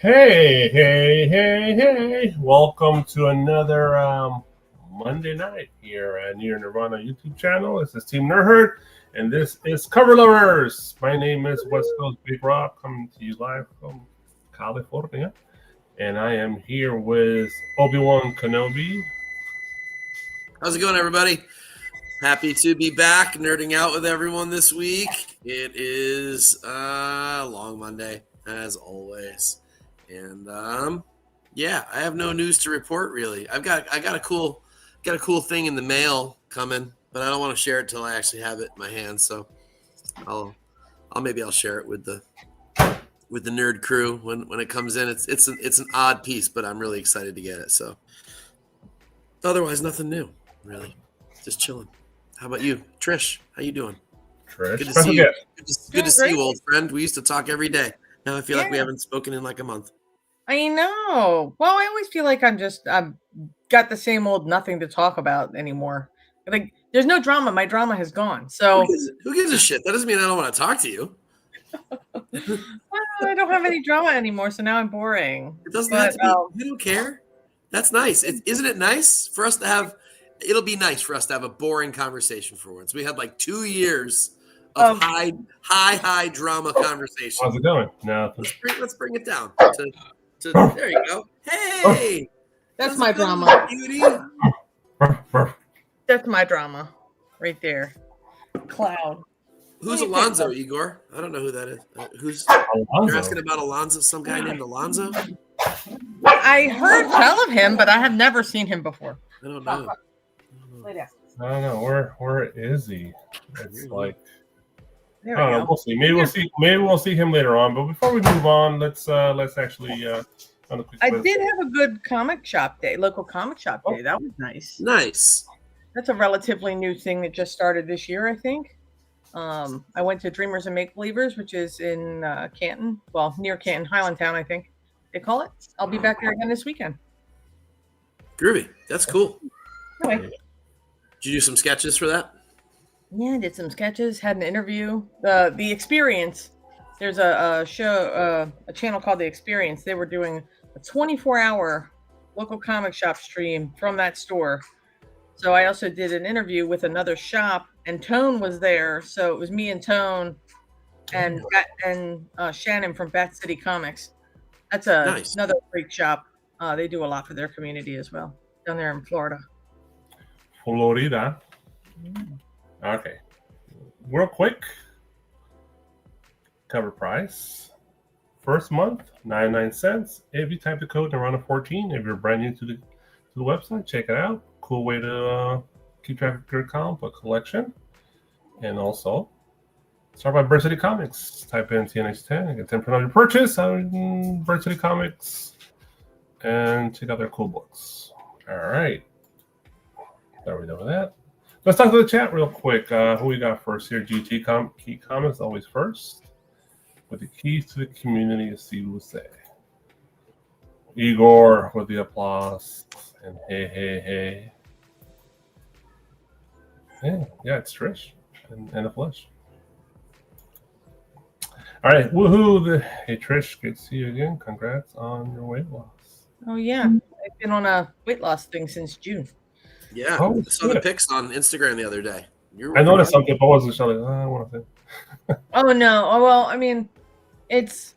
Hey. Welcome to another Monday night here at Near Nirvana YouTube channel. This is Team Nerdhurt, and this is Cover Lovers. My name is West Coast Big Rock, coming to you live from California. And I am here with Obi-Wan Kenobi. How's it going, everybody? Happy to be back nerding out with everyone this week. It is a long Monday, as always. And yeah, I have no news to report really. I got a cool thing in the mail coming, but I don't want to share it till I actually have it in my hands. So I'll share it with the nerd crew when it comes in. It's an odd piece, but I'm really excited to get it. So otherwise, nothing new, really. Just chilling. How about you, Trish? How you doing? Trish, good to see you. Good to see you, old friend. We used to talk every day. Now I feel like we haven't spoken in like a month. I know. Well, I always feel like I've got the same old nothing to talk about anymore. Like there's no drama. My drama has gone. So who gives a shit? That doesn't mean I don't want to talk to you. I don't have any drama anymore, so now I'm boring. It doesn't have to be. You don't care. That's nice. Isn't it nice for us to have? It'll be nice for us to have a boring conversation for once. We had like 2 years of high drama conversation. How's it going? No, let's bring it down. There you go. Hey, that's my drama. Beauty. That's my drama, right there. Cloud. Who's Alonzo, Igor? I don't know who that is. Who's Alonzo? You're asking about Alonzo? Some guy named Alonzo? I heard tell of him, but I have never seen him before. I don't know. I don't know. Where is he? It's like I don't know. We'll see. Maybe we'll see him later on. But before we move on, let's actually on a quick I did have a good comic shop day, local comic shop day. That was nice. Nice. That's a relatively new thing that just started this year, I think. I went to Dreamers and Make Believers, which is in Canton, well, near Canton, Highlandtown, I think they call it. I'll be back there again this weekend. Groovy. That's cool. Anyway. Did you do some sketches for that? Yeah, I did some sketches, had an interview. The Experience, there's a show, a channel called The Experience. They were doing a 24-hour local comic shop stream from that store. So I also did an interview with another shop, and Tone was there. So it was me and Tone and Shannon from Bat City Comics. That's another great shop. They do a lot for their community as well down there in Florida. Florida. Okay. Real quick. Cover price. First month, 99 cents. If you type the code Nirvana14, if you're brand new to the website, check it out. Cool way to keep track of your comic book collection. And also, start by Bird City Comics. Type in TNH10 and get 10% of your purchase on Bird City Comics. And check out their cool books. All right. There we go with that. Let's talk to the chat real quick. Who we got first here? GT Key Comments always first. With the keys to the community, as Steve would say. Igor with the applause. And hey. Yeah, it's Trish and the flesh. All right, woohoo! Hey Trish, good to see you again. Congrats on your weight loss. Oh yeah, I've been on a weight loss thing since June. Yeah, I saw the pics on Instagram the other day. I noticed something, but I wasn't sure. Like, I want to say. Oh no! Oh well, I mean, it's.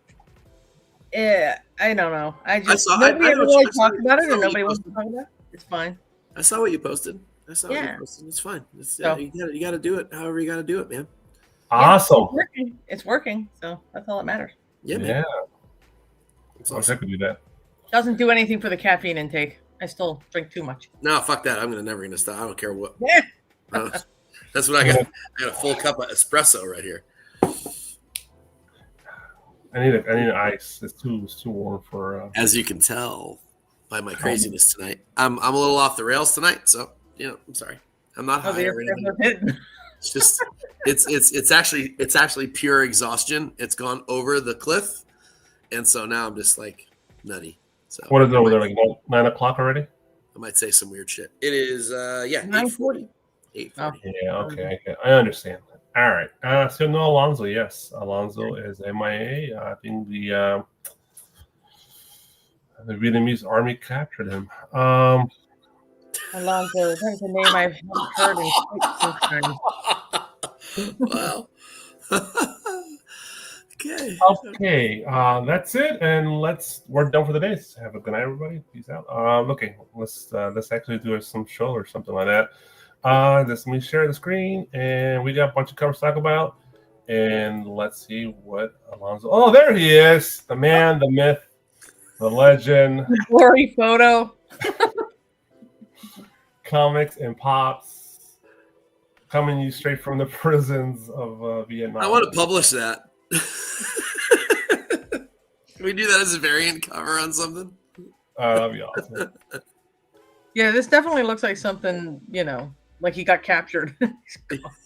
I don't know. Nobody ever really talked about it, and nobody wants to talk about it. It's fine. I saw what you posted. What you posted. It's fine. You got to do it. However you got to do it, man. Awesome. It's working. So that's all that matters. Yeah. I wish I could do that. Doesn't do anything for the caffeine intake. I still drink too much. No, fuck that. I'm never gonna stop. I don't care what. Yeah. That's what I got. I got a full cup of espresso right here. I need an ice. It's too warm for. As you can tell by my craziness tonight, I'm a little off the rails tonight. So I'm sorry. I'm not high or anything. It's just it's actually pure exhaustion. It's gone over the cliff, and so now I'm just like nutty. So what is it over there? Like 9 o'clock already? I might say some weird shit. It is 8:40. 8:40. Yeah. Okay. I understand. All right. So no Alonzo. Yes, Alonzo is MIA. I think the The Vietnamese army captured him. Alonzo, that's a name I haven't heard in quite some time. Wow. Okay. Okay, that's it, and we're done for the day. Have a good night, everybody. Peace out. Okay, let's actually do some show or something like that. Just let me share the screen, and we got a bunch of covers to talk about, and let's see what Alonzo. Oh, there he is, the man, the myth, the legend. Blurry photo. Comics and pops coming you straight from the prisons of Vietnam. I want to publish that. Can we do that as a variant cover on something? That'd be awesome. Yeah, this definitely looks like something, like he got captured.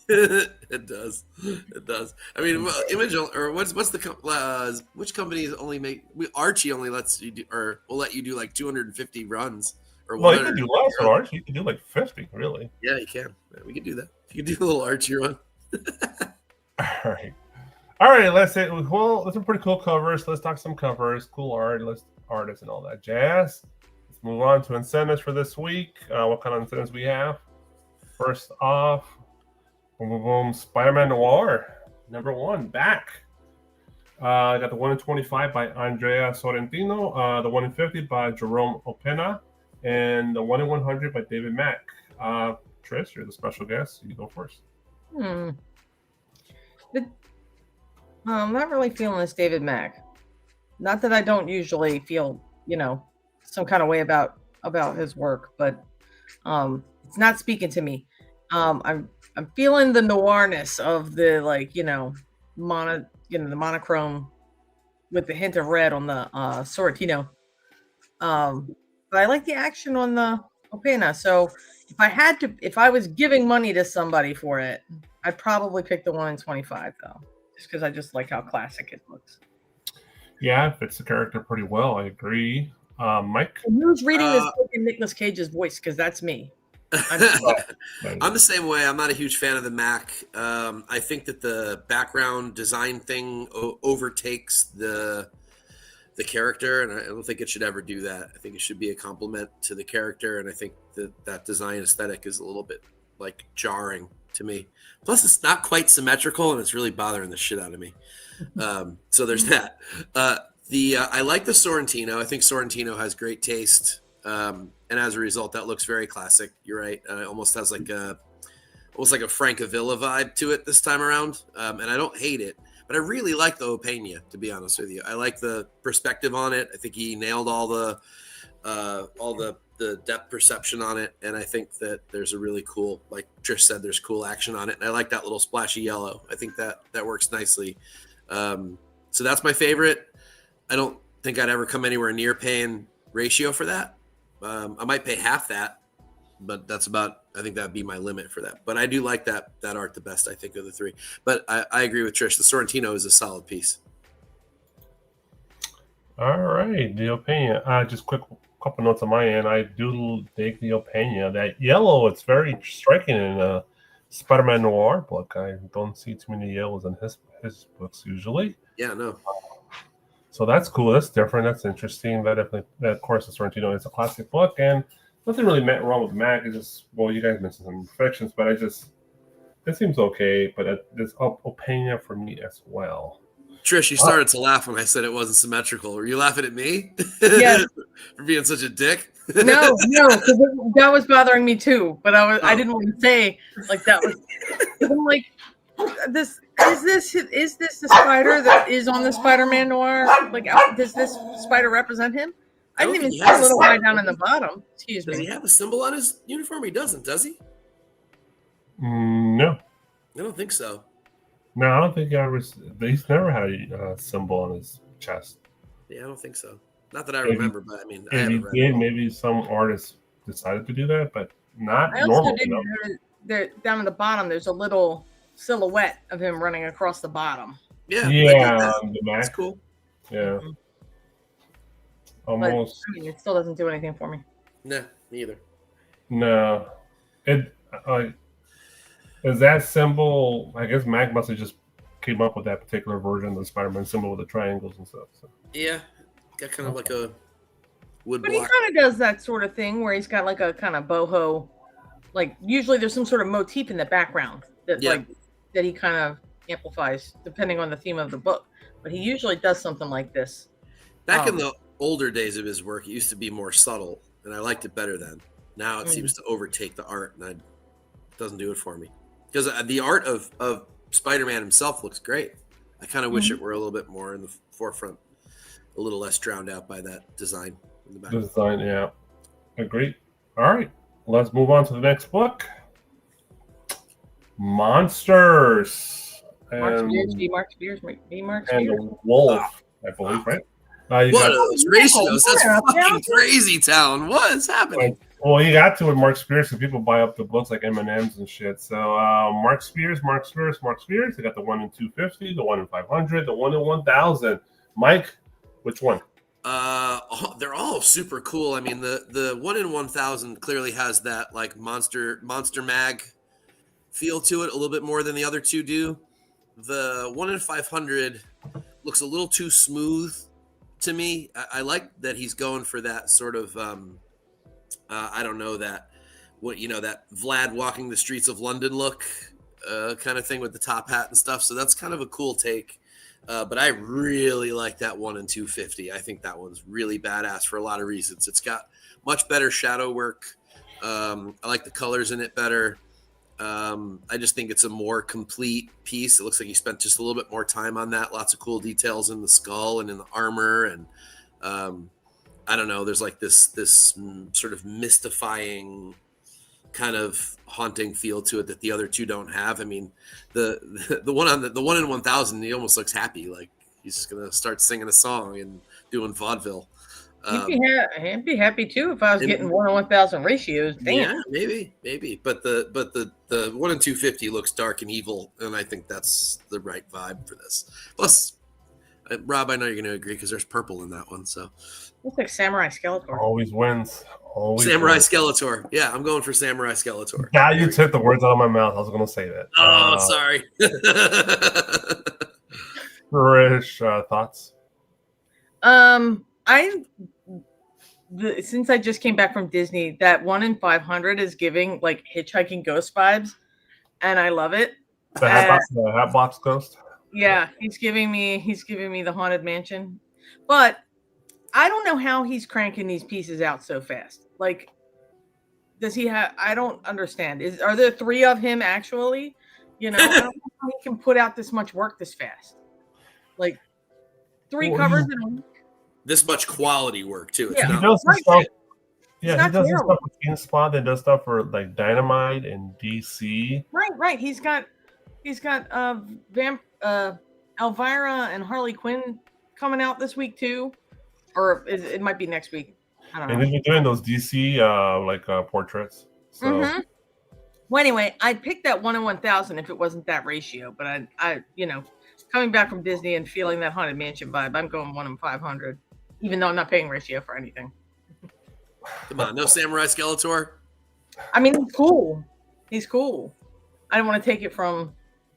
It does. It does. I mean, Image or what's the which companies only make? Archie only lets you do, or will let you do like 250 runs. Or well, you can do less for Archie. You can do like 50, really. Yeah, you can. Yeah, we can do that. You can do a little Archie run. All right. Let's say, well, there's some pretty cool covers. Let's talk some covers, cool art, artists, and all that jazz. Let's move on to incentives for this week. What kind of incentives we have? First off, boom, boom, boom, Spider-Man Noir, #1, back. I got the 1 in 25 by Andrea Sorrentino, the 1 in 50 by Jerome Opena, and the 1 in 100 by David Mack. Trish, you're the special guest. You go first. I'm not really feeling this David Mack. Not that I don't usually feel, some kind of way about his work, but it's not speaking to me. I'm feeling the noirness of the the monochrome with the hint of red on the Sorrentino. But I like the action on the Opena. So if I was giving money to somebody for it, I'd probably pick the 1 in 25 though, just because I just like how classic it looks. Yeah, it fits the character pretty well. I agree. Mike? And who's reading this book in Nicolas Cage's voice? Because that's me. I'm the same way. I'm not a huge fan of the Mac. I think that the background design thing overtakes the character, and I don't think it should ever do that. I think it should be a compliment to the character, and I think that design aesthetic is a little bit like jarring to me. Plus, it's not quite symmetrical, and it's really bothering the shit out of me. So there's that. I like the Sorrentino. I think Sorrentino has great taste. And as a result, that looks very classic. You're right. It almost has like a Francavilla vibe to it this time around. And I don't hate it, but I really like the Opena, to be honest with you. I like the perspective on it. I think he nailed all the depth perception on it. And I think that there's a really cool, like Trish said, there's cool action on it. And I like that little splashy yellow. I think that works nicely. So that's my favorite. I don't think I'd ever come anywhere near paying Ratio for that. I might pay half that, but that's about, I think that'd be my limit for that. But I do like that art the best, I think, of the three. But I agree with Trish. The Sorrentino is a solid piece. All right, the Opena. Just quick couple notes on my end. I do dig the Opena. That yellow, it's very striking in a Spider-Man Noir book. I don't see too many yellows in his books usually. Yeah, no. So that's cool. That's different. That's interesting. That of course, the Sorrentino is a classic book, and nothing really wrong with Mac. It's just, well, you guys mentioned some imperfections, but it seems okay. But there's Opena for me as well. Trish, you started to laugh when I said it wasn't symmetrical. Were you laughing at me? Yes. For being such a dick? No, that was bothering me too. But I didn't want to say like that was. I'm like, this is this the spider that is on the Spider-Man Noir? Like, does this spider represent him? I didn't even see a little guy down in the bottom. Excuse me. Does he have a symbol on his uniform? He doesn't, does he? No. I don't think so. No, I don't think he's never had a symbol on his chest. Yeah, I don't think so. Not that I remember, but I mean, I maybe haven't read it. Maybe some artists decided to do that, but not I also normal. didn't know that down at the bottom there's a little silhouette of him running across the bottom. Yeah, the Mac. That's cool. Yeah. Mm-hmm. Almost. But, it still doesn't do anything for me. Nah, me either. No. It is that symbol. I guess Mac must have just came up with that particular version of the Spider-Man symbol with the triangles and stuff. So. Yeah, got kind of like a wood But he block. kind of does that sort of thing where he's got like a kind of boho, like usually there's some sort of motif in the background that Yeah. that he kind of amplifies depending on the theme of the book. But he usually does something like this. Back in the older days of his work, it used to be more subtle, and I liked it better then. Now it seems to overtake the art, and it doesn't do it for me. Because the art of Spider-Man himself looks great. I kind of wish it were a little bit more in the forefront, a little less drowned out by that design in the back. Design, yeah. Agreed. All right. Let's move on to the next book. Monsters. Mark And, Spears, B. Mark Spears, B. Mark and Spears. the Wolf, I believe, right? You What got, are those ratios? That's Yeah, fucking crazy town. What is happening? well, you got to with Mark Spears, so people buy up the books like M&Ms and shit. So Mark Spears. They got the 1 in 250, the 1 in 500, the 1 in 1000. Mike, which one? They're all super cool. I mean, the 1 in 1000 clearly has that like monster mag feel to it a little bit more than the other two do. The 1 in 500 looks a little too smooth to me. I like that he's going for that sort of I don't know, that Vlad walking the streets of London look kind of thing with the top hat and stuff. So that's kind of a cool take. But I really like that 1 in 250. I think that one's really badass for a lot of reasons. It's got much better shadow work. I like the colors in it better. I just think it's a more complete piece. It looks like he spent just a little bit more time on that. Lots of cool details in the skull and in the armor. And I don't know, there's like this sort of mystifying kind of haunting feel to it that the other two don't have. I mean, the one on the 1 in 1000, he almost looks happy, like he's just gonna start singing a song and doing vaudeville. I'd be happy too if I was getting 1 in 1000 ratios. Damn. Yeah, maybe. But the 1 in 250 looks dark and evil, and I think that's the right vibe for this. Plus, Rob, I know you're going to agree because there's purple in that one. So Looks like Samurai Skeletor. Always wins. Samurai wins. Skeletor. Yeah, I'm going for Samurai Skeletor. Yeah, you took the words out of my mouth. I was going to say that. Oh, sorry. Rish, thoughts? Since I just came back from Disney, that 1 in 500 is giving like Hitchhiking Ghost vibes, and I love it. The Hatbox Ghost? Yeah, he's giving me the Haunted Mansion, but I don't know how he's cranking these pieces out so fast. Like, does he have? I don't understand. Are there 3 of him actually? I don't know how he can put out this much work this fast. Like 3 covers in a week. This much quality work too. It's Yeah. He not, does some stuff. Yeah, not he does some terrible. stuff with Teen Spot that does stuff for like Dynamite and DC. Right. He's got Elvira and Harley Quinn coming out this week too, or it might be next week. I don't know. And he's been doing those DC portraits. So Well, anyway, I'd pick that 1 in 1000 if it wasn't that ratio, but I coming back from Disney and feeling that Haunted Mansion vibe, I'm going 1 in 500, even though I'm not paying ratio for anything. come on, no Samurai Skeletor. I mean, he's cool. I don't want to take it from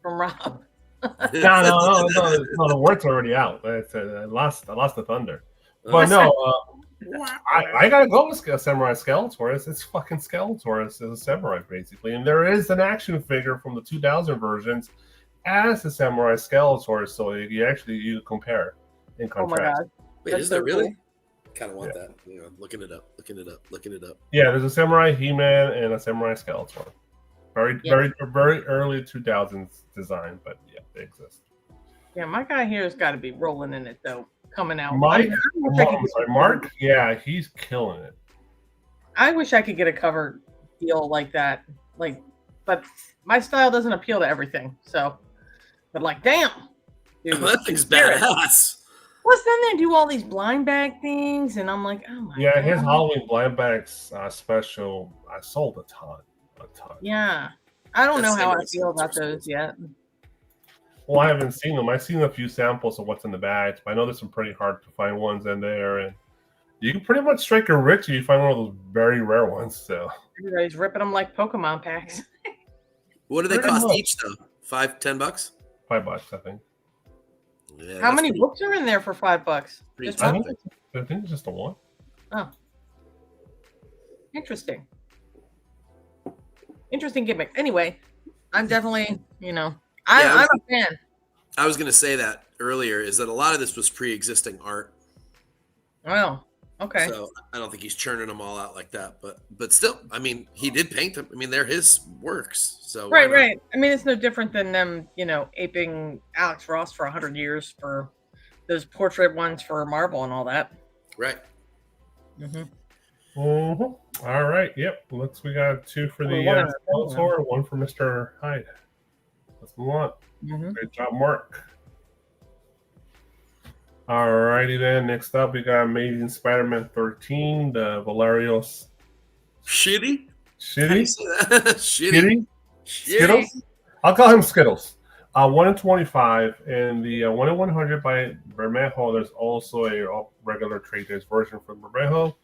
Rob. no, the word's already out. I lost the thunder. But no, I gotta go with Samurai Skeletor. It's fucking Skeletor. It's a samurai basically, and there is an action figure from the 2000 versions as the Samurai Skeletor, so you compare and Oh my contrast. god. Wait, That's is there so really? cool. Kind of want that. Looking it up. Yeah, there's a Samurai He-Man and a Samurai Skeletor. Very early 2000s design, but yeah, they exist. Yeah, my guy here has got to be rolling in it though, coming out. Mark, yeah, he's killing it. I wish I could get a cover deal like that. But my style doesn't appeal to everything. So, but damn. Dude, That thing's badass. Plus, then they do all these blind bag things, and I'm like, oh my god. Yeah, his Halloween blind bags special, I sold a ton. Yeah. I don't know That's how I Samurai feel about Skeletor's those yet. Well, I haven't seen them. I've seen a few samples of what's in the bags, but I know there's some pretty hard to find ones in there, and you can pretty much strike a rich if you find one of those very rare ones. So Everybody's ripping them like Pokemon packs. What do they Pretty cost much. each though? $5-10? $5, I think. Yeah, How that's many books are in there for $5? pretty Just I one? think, I think it's just the one. Oh, Interesting. Interesting gimmick. Anyway, I'm definitely, I'm a fan. I was going to say that earlier, is that a lot of this was pre-existing art. Wow. Okay. So I don't think he's churning them all out like that, but still, I mean, he did paint them. I mean, they're his works. So right. I mean, it's no different than them, aping Alex Ross for 100 years for those portrait ones for Marvel and all that. Right. All right. Yep. Looks we got 2 for the Skeletor, 1 for Mr. Hyde. Let's move on. Great job, Mark. All righty then. Next up, we got Amazing Spider-Man 13, the Valerio. Shitty? Shitty? Skittles? I'll call him Skittles. 1 in 25, and the 1 in 100 by Bermejo. There's also a regular trade days version from Bermejo.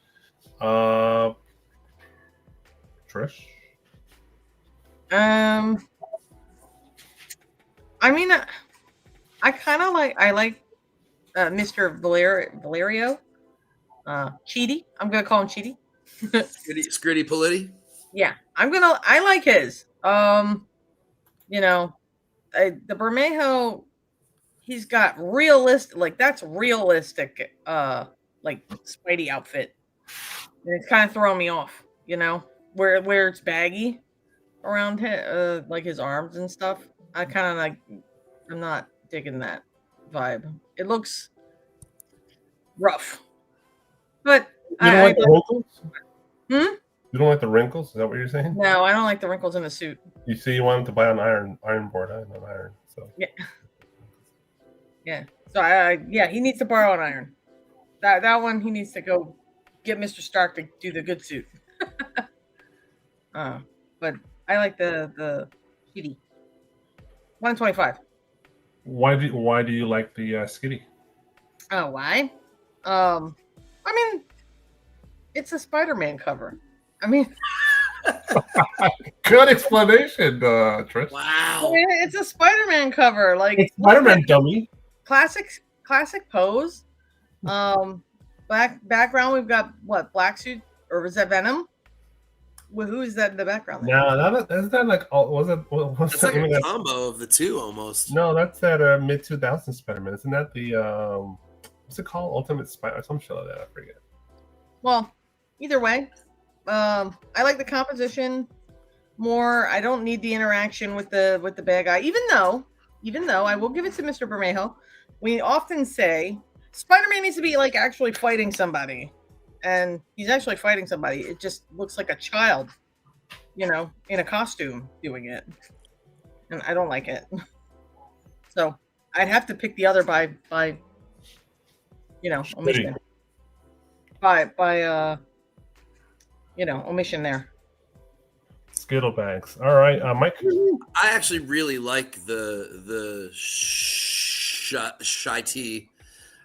Trish? I mean, I kind of like Mr. Valerio. Cheaty. I'm gonna call him Cheaty. Scritty Politti. Yeah, I like his. The Bermejo, he's got realistic, that's realistic, like Spidey outfit, and it's kind of throwing me off. Where it's baggy around like his arms and stuff. I kind of I'm not digging that vibe. It looks rough, but you don't like the wrinkles? You don't like the wrinkles? Is that what you're saying? No, I don't like the wrinkles in the suit. You see, you want him to buy an iron board, not iron. So yeah. So he needs to borrow an iron. That one he needs to go get Mr. Stark to do the good suit. But I like the Kitty. 125. Why do you like the Skitty? Oh, why? I mean, it's a Spider-Man cover. I mean, good explanation, Trish. Wow. I mean, it's a Spider-Man cover, like it's Spider-Man dummy. Classic pose. Background. We've got what, black suit, or was that Venom? Well, who is that in the background? No, that's not like. It's like a combo of the two almost. No, that's that mid 2000s Spider-Man. Isn't that the what's it called? Ultimate Spider, some shit like that. I forget. Well, either way, I like the composition more. I don't need the interaction with the bad guy, even though I will give it to Mr. Bermejo. We often say Spider-Man needs to be like actually fighting somebody, and he's actually fighting somebody. It just looks like a child, in a costume doing it, and I don't like it. So I'd have to pick the other by omission. By omission there. Skittle bags. All right, Mike. I actually really like the shy tea.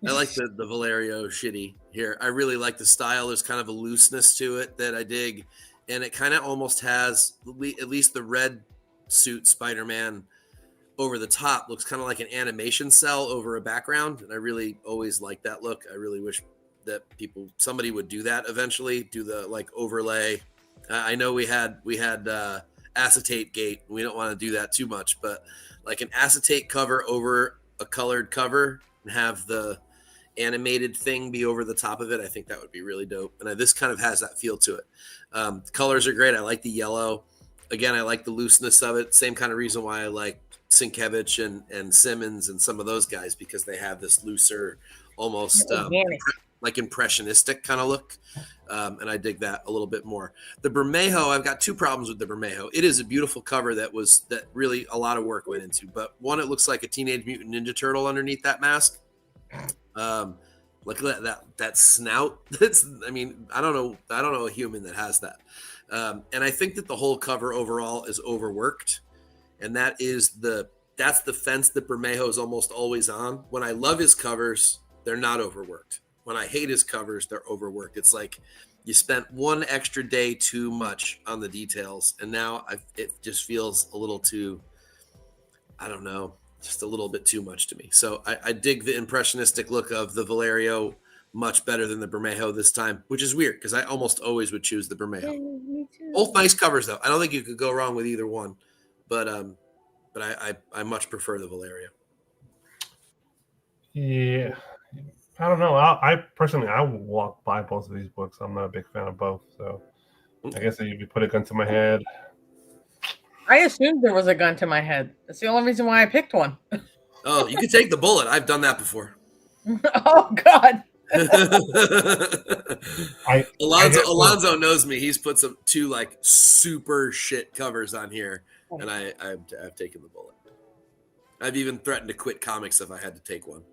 I like the Valerio shitty here. I really like the style. There's kind of a looseness to it that I dig, and it kind of almost has at least the red suit Spider-Man over the top looks kind of like an animation cell over a background, and I really always like that look. I really wish that somebody would do that eventually, do the like overlay. I know we had acetate gate. We don't want to do that too much, but like an acetate cover over a colored cover and have the animated thing be over the top of it. I think that would be really dope. And this kind of has that feel to it. The colors are great. I like the yellow. Again, I like the looseness of it. Same kind of reason why I like Sienkiewicz and Simmons and some of those guys, because they have this looser, almost like impressionistic kind of look. And I dig that a little bit more. The Bermejo, I've got two problems with the Bermejo. It is a beautiful cover that really a lot of work went into. But one, it looks like a Teenage Mutant Ninja Turtle underneath that mask. Look at that snout. I don't know a human that has that. And I think that the whole cover overall is overworked. And that's the fence that Bermejo is almost always on. When I love his covers, they're not overworked. When I hate his covers, they're overworked. It's like you spent one extra day too much on the details, and now it just feels a little too, I don't know, just a little bit too much to me. So I dig the impressionistic look of the Valerio much better than the Bermejo this time, which is weird because I almost always would choose the Yeah, Bermejo. me too. Both nice covers though. I don't think you could go wrong with either one, but I much prefer the Valerio. Yeah, I don't know. I personally I will walk by both of these books. I'm not a big fan of both, so I guess if you put a gun to my head, I assumed there was a gun to my head. That's the only reason why I picked one. Oh, you could take the bullet. I've done that before. Oh God. Alonzo knows me. He's put two like super shit covers on here, and I've taken the bullet. I've even threatened to quit comics if I had to take one.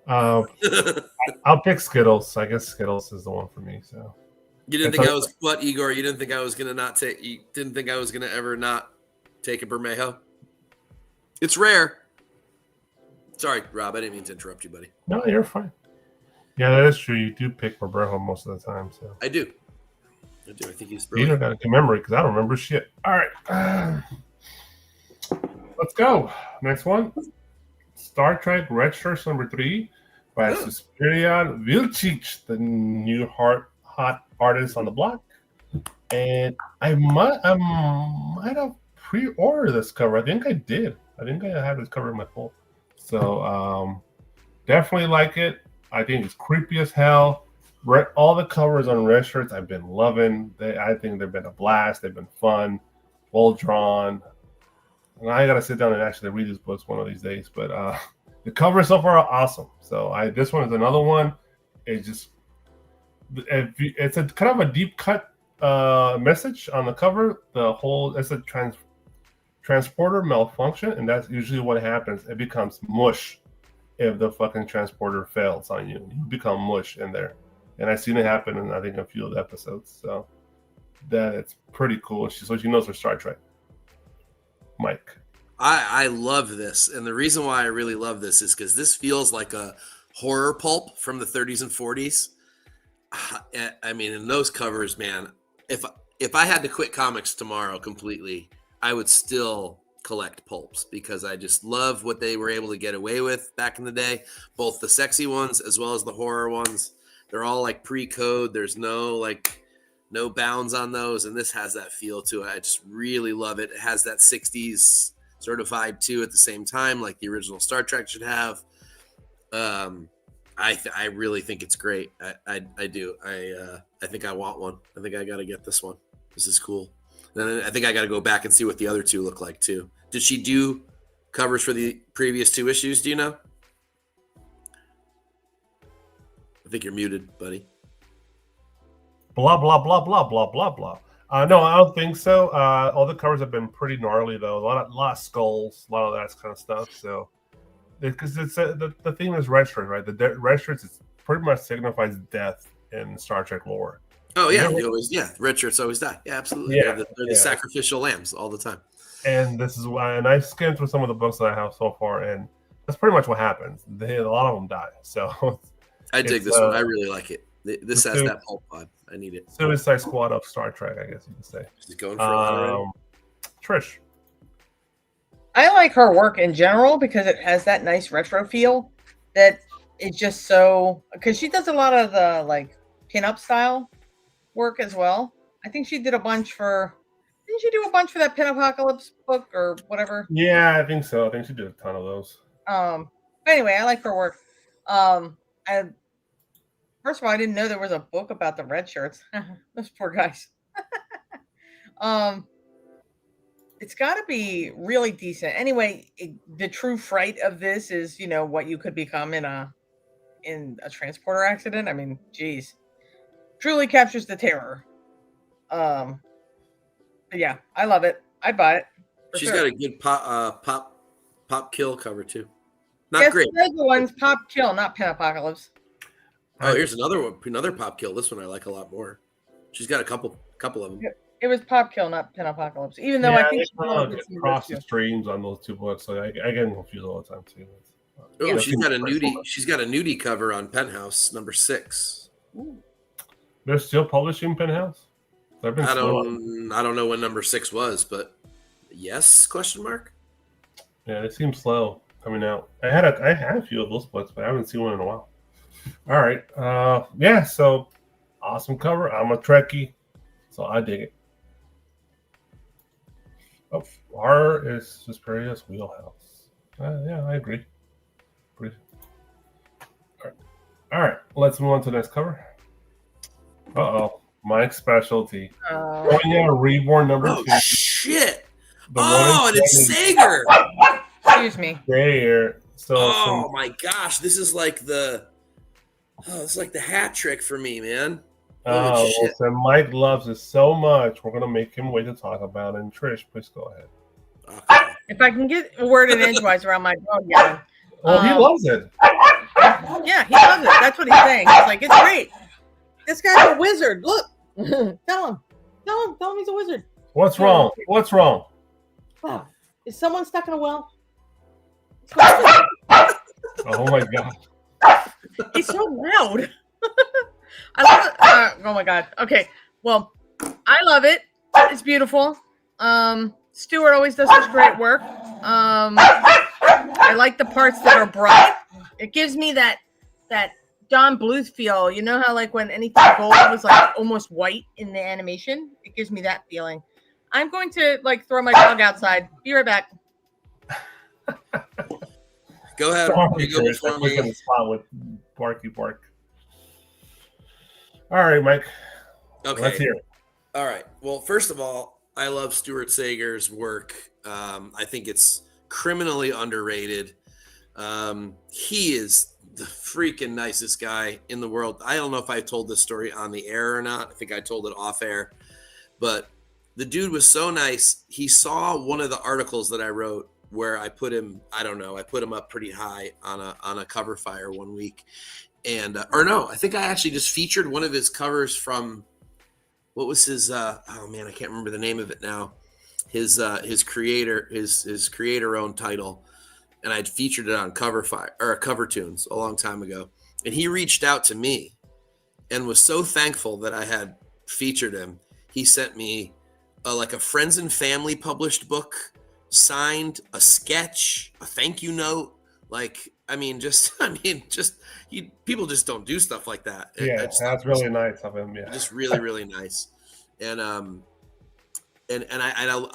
I'll pick Skittles. I guess Skittles is the one for me. So you didn't think I was what, Igor? You didn't think I was gonna not take? You didn't think I was gonna ever not take a Bermejo? It's rare. Sorry, Rob. I didn't mean to interrupt you, buddy. No, you're fine. Yeah, that is true. You do pick Bermejo most of the time. So I do. I think he's you brilliant. don't got a good memory because I don't remember shit. All right, let's go. Next one. Star Trek Red Shirts #3 by Suspiria Vilcic, the new hot artist on the block. And I might have pre-ordered this cover. I think I did. I think I had this cover in my phone. So definitely like it. I think it's creepy as hell. All the covers on Red Shirts I've been loving. I think they've been a blast. They've been fun, well drawn. And I gotta sit down and actually read these books one of these days. But the covers so far are awesome. So this one is another one. It's a kind of a deep cut message on the cover. It's a transporter malfunction, and that's usually what happens. It becomes mush if the fucking transporter fails on you. You become mush in there. And I've seen it happen in, I think, a few of the episodes. So that it's pretty cool. So she knows her Star Trek. Mike. I love this. And the reason why I really love this is because this feels like a horror pulp from the 30s and 40s. I mean, in those covers, man, if I had to quit comics tomorrow completely, I would still collect pulps because I just love what they were able to get away with back in the day. Both the sexy ones as well as the horror ones. They're all like pre-code. There's no bounds on those. And this has that feel to it. I just really love it. It has that 60s sort of vibe too at the same time, like the original Star Trek should have. I really think it's great. I do. I think I want one. I think I got to get this one. This is cool. And I think I got to go back and see what the other two look like too. Did she do covers for the previous 2 issues? Do you know? I think you're muted, buddy. Blah, blah, blah, blah, blah, blah, blah. No, I don't think so. All the covers have been pretty gnarly, though. A lot of skulls, a lot of that kind of stuff. So, because the theme is red shirts, right? The red shirts is pretty much signifies death in Star Trek lore. Oh yeah, red shirts always die. Yeah, absolutely. Yeah, they're the sacrificial lambs all the time. And this is why. And I skimmed through some of the books that I have so far, and that's pretty much what happens. A lot of them die. So I dig this one. I really like it. This has that pulp vibe. I need it. Suicide Squad of Star Trek, I guess you could say. She's going for a Trish. I like her work in general because it has that nice retro feel that it's just so, because she does a lot of the like pin-up style work as well. I think she did a bunch for, didn't she do a bunch for that Pin-Apocalypse book or whatever? Yeah, I think so. I think she did a ton of those. Anyway, I like her work. First of all, I didn't know there was a book about the red shirts. Those poor guys. It's got to be really decent. Anyway, the true fright of this is, what you could become in a transporter accident. I mean, geez, truly captures the terror. But yeah, I love it. I'd buy it. She's got a good pop kill cover too. Not great. The other one's Pop Kill, not Pin-Apocalypse. Oh, here's another one. Another Pop Kill. This one I like a lot more. She's got a couple of them. It was Pop Kill, not Pin-Apocalypse. Even though I think she cross the streams on those 2 books, so I get confused all the time too. Oh, she's got a nudie. She's got a nudie cover on Penthouse #6. Ooh. They're still publishing Penthouse. I don't know when #6 was, but yes? Question mark. Yeah, it seems slow coming out. I had a few of those books, but I haven't seen one in a while. All right. Yeah. So awesome cover. I'm a Trekkie, so I dig it. Oh, horror is Suspiria's wheelhouse. Yeah, I agree. Pretty. All right. Let's move on to the next cover. Uh-oh. Mike's specialty. Oh, yeah. Reborn number 2. Shit. The and it's Sager. Excuse me. Sager. So, my gosh. This is like the hat trick for me, man. Oh, so Mike loves it so much. We're going to make him wait to talk about it. And Trish, please go ahead. Okay. If I can get a word in edgewise around my dog yelling. Oh, he loves it. Yeah, he loves it. That's what he's saying. He's like, it's great. This guy's a wizard. Look. Tell him he's a wizard. What's wrong? What's wrong? Wow. Is someone stuck in a well? Oh my god. He's so loud. I love it. Oh my god. Okay. Well, I love it. It's beautiful. Stuart always does such great work. I like the parts that are bright. It gives me that Don Bluth feel. You know how like when anything gold was like almost white in the animation? It gives me that feeling. I'm going to like throw my dog outside. Be right back. Go ahead. Quick in the spot with Barky Bark. All right, Mike. Okay. Let's hear it. All right. Well, first of all, I love Stuart Sager's work. I think it's criminally underrated. He is the freaking nicest guy in the world. I don't know if I told this story on the air or not. I think I told it off air. But the dude was so nice. He saw one of the articles that I wrote where I put him, I put him up pretty high on a cover fire one week. And, I think I actually just featured one of his covers from, what was his, I can't remember the name of it now. His creator owned title. And I'd featured it on Cover Tunes a long time ago. And he reached out to me and was so thankful that I had featured him. He sent me a friends and family published book, signed, a sketch, a thank you note. People just don't do stuff like that. Yeah, that's really nice of him. Yeah, just really, really nice. And I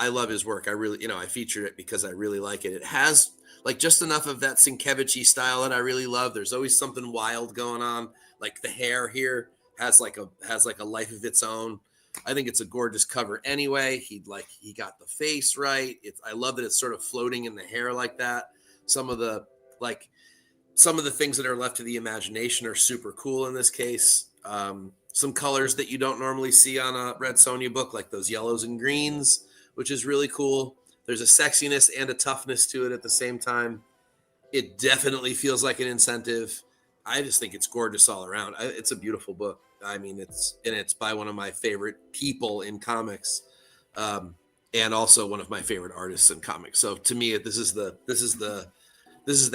love his work. I really, I featured it because I really like it. It has just enough of that Sienkiewicz-y style that I really love. There's always something wild going on. Like the hair here has a life of its own. I think it's a gorgeous cover anyway. He got the face right. I love that it's sort of floating in the hair like that. Some of the things that are left to the imagination are super cool in this case. Some colors that you don't normally see on a Red Sonja book, like those yellows and greens, which is really cool. There's a sexiness and a toughness to it at the same time. It definitely feels like an incentive. I just think it's gorgeous all around. It's a beautiful book. I mean, it's by one of my favorite people in comics, and also one of my favorite artists in comics. So to me, this is the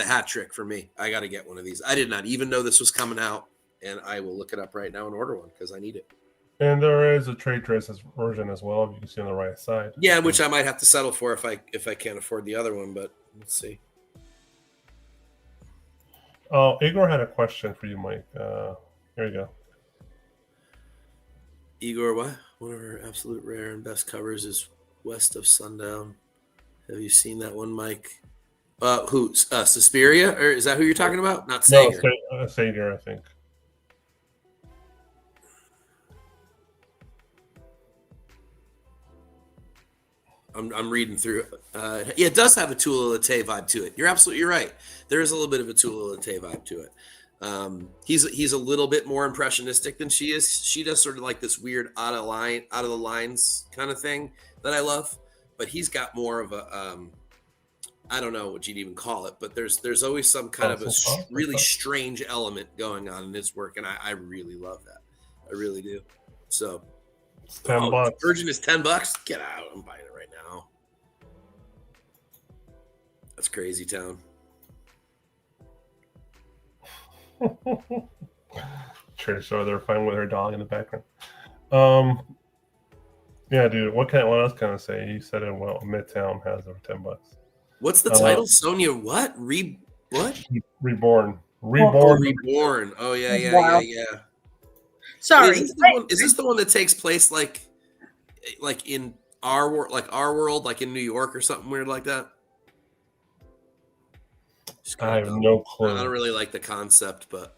hat trick for me. I got to get one of these. I did not even know this was coming out, and I will look it up right now and order one because I need it. And there is a trade dress version as well. If you can see on the right side. Yeah, which I might have to settle for if I can't afford the other one. But let's see. Oh, Igor had a question for you, Mike. Here you go. Igor, what? One of her absolute rare and best covers is West of Sundown. Have you seen that one, Mike? Who? Suspiria? Or is that who you're talking about? Not Sager. No, Sager, I think. I'm reading through. It does have a Tula Lite vibe to it. You're absolutely right. There is a little bit of a Tula Lite vibe to it. He's a little bit more impressionistic than she is. She does sort of like this weird out of the lines kind of thing that I love. But he's got more of a I don't know what you'd even call it, but there's always some kind of a really strange element going on in his work, and I really love that. I really do. So it's $10. Virgin is $10. Get out! I'm buying it right now. That's crazy town. Trish over there fighting with her dog in the background. Yeah, dude. What else can I say? You said it well. Midtown has over $10. What's the title? Sonja what? What? Reborn. Reborn. Reborn. Oh yeah. Wow. Sorry. Is this the one that takes place like in our world, like in New York or something weird like that? I have no clue. I don't really like the concept, but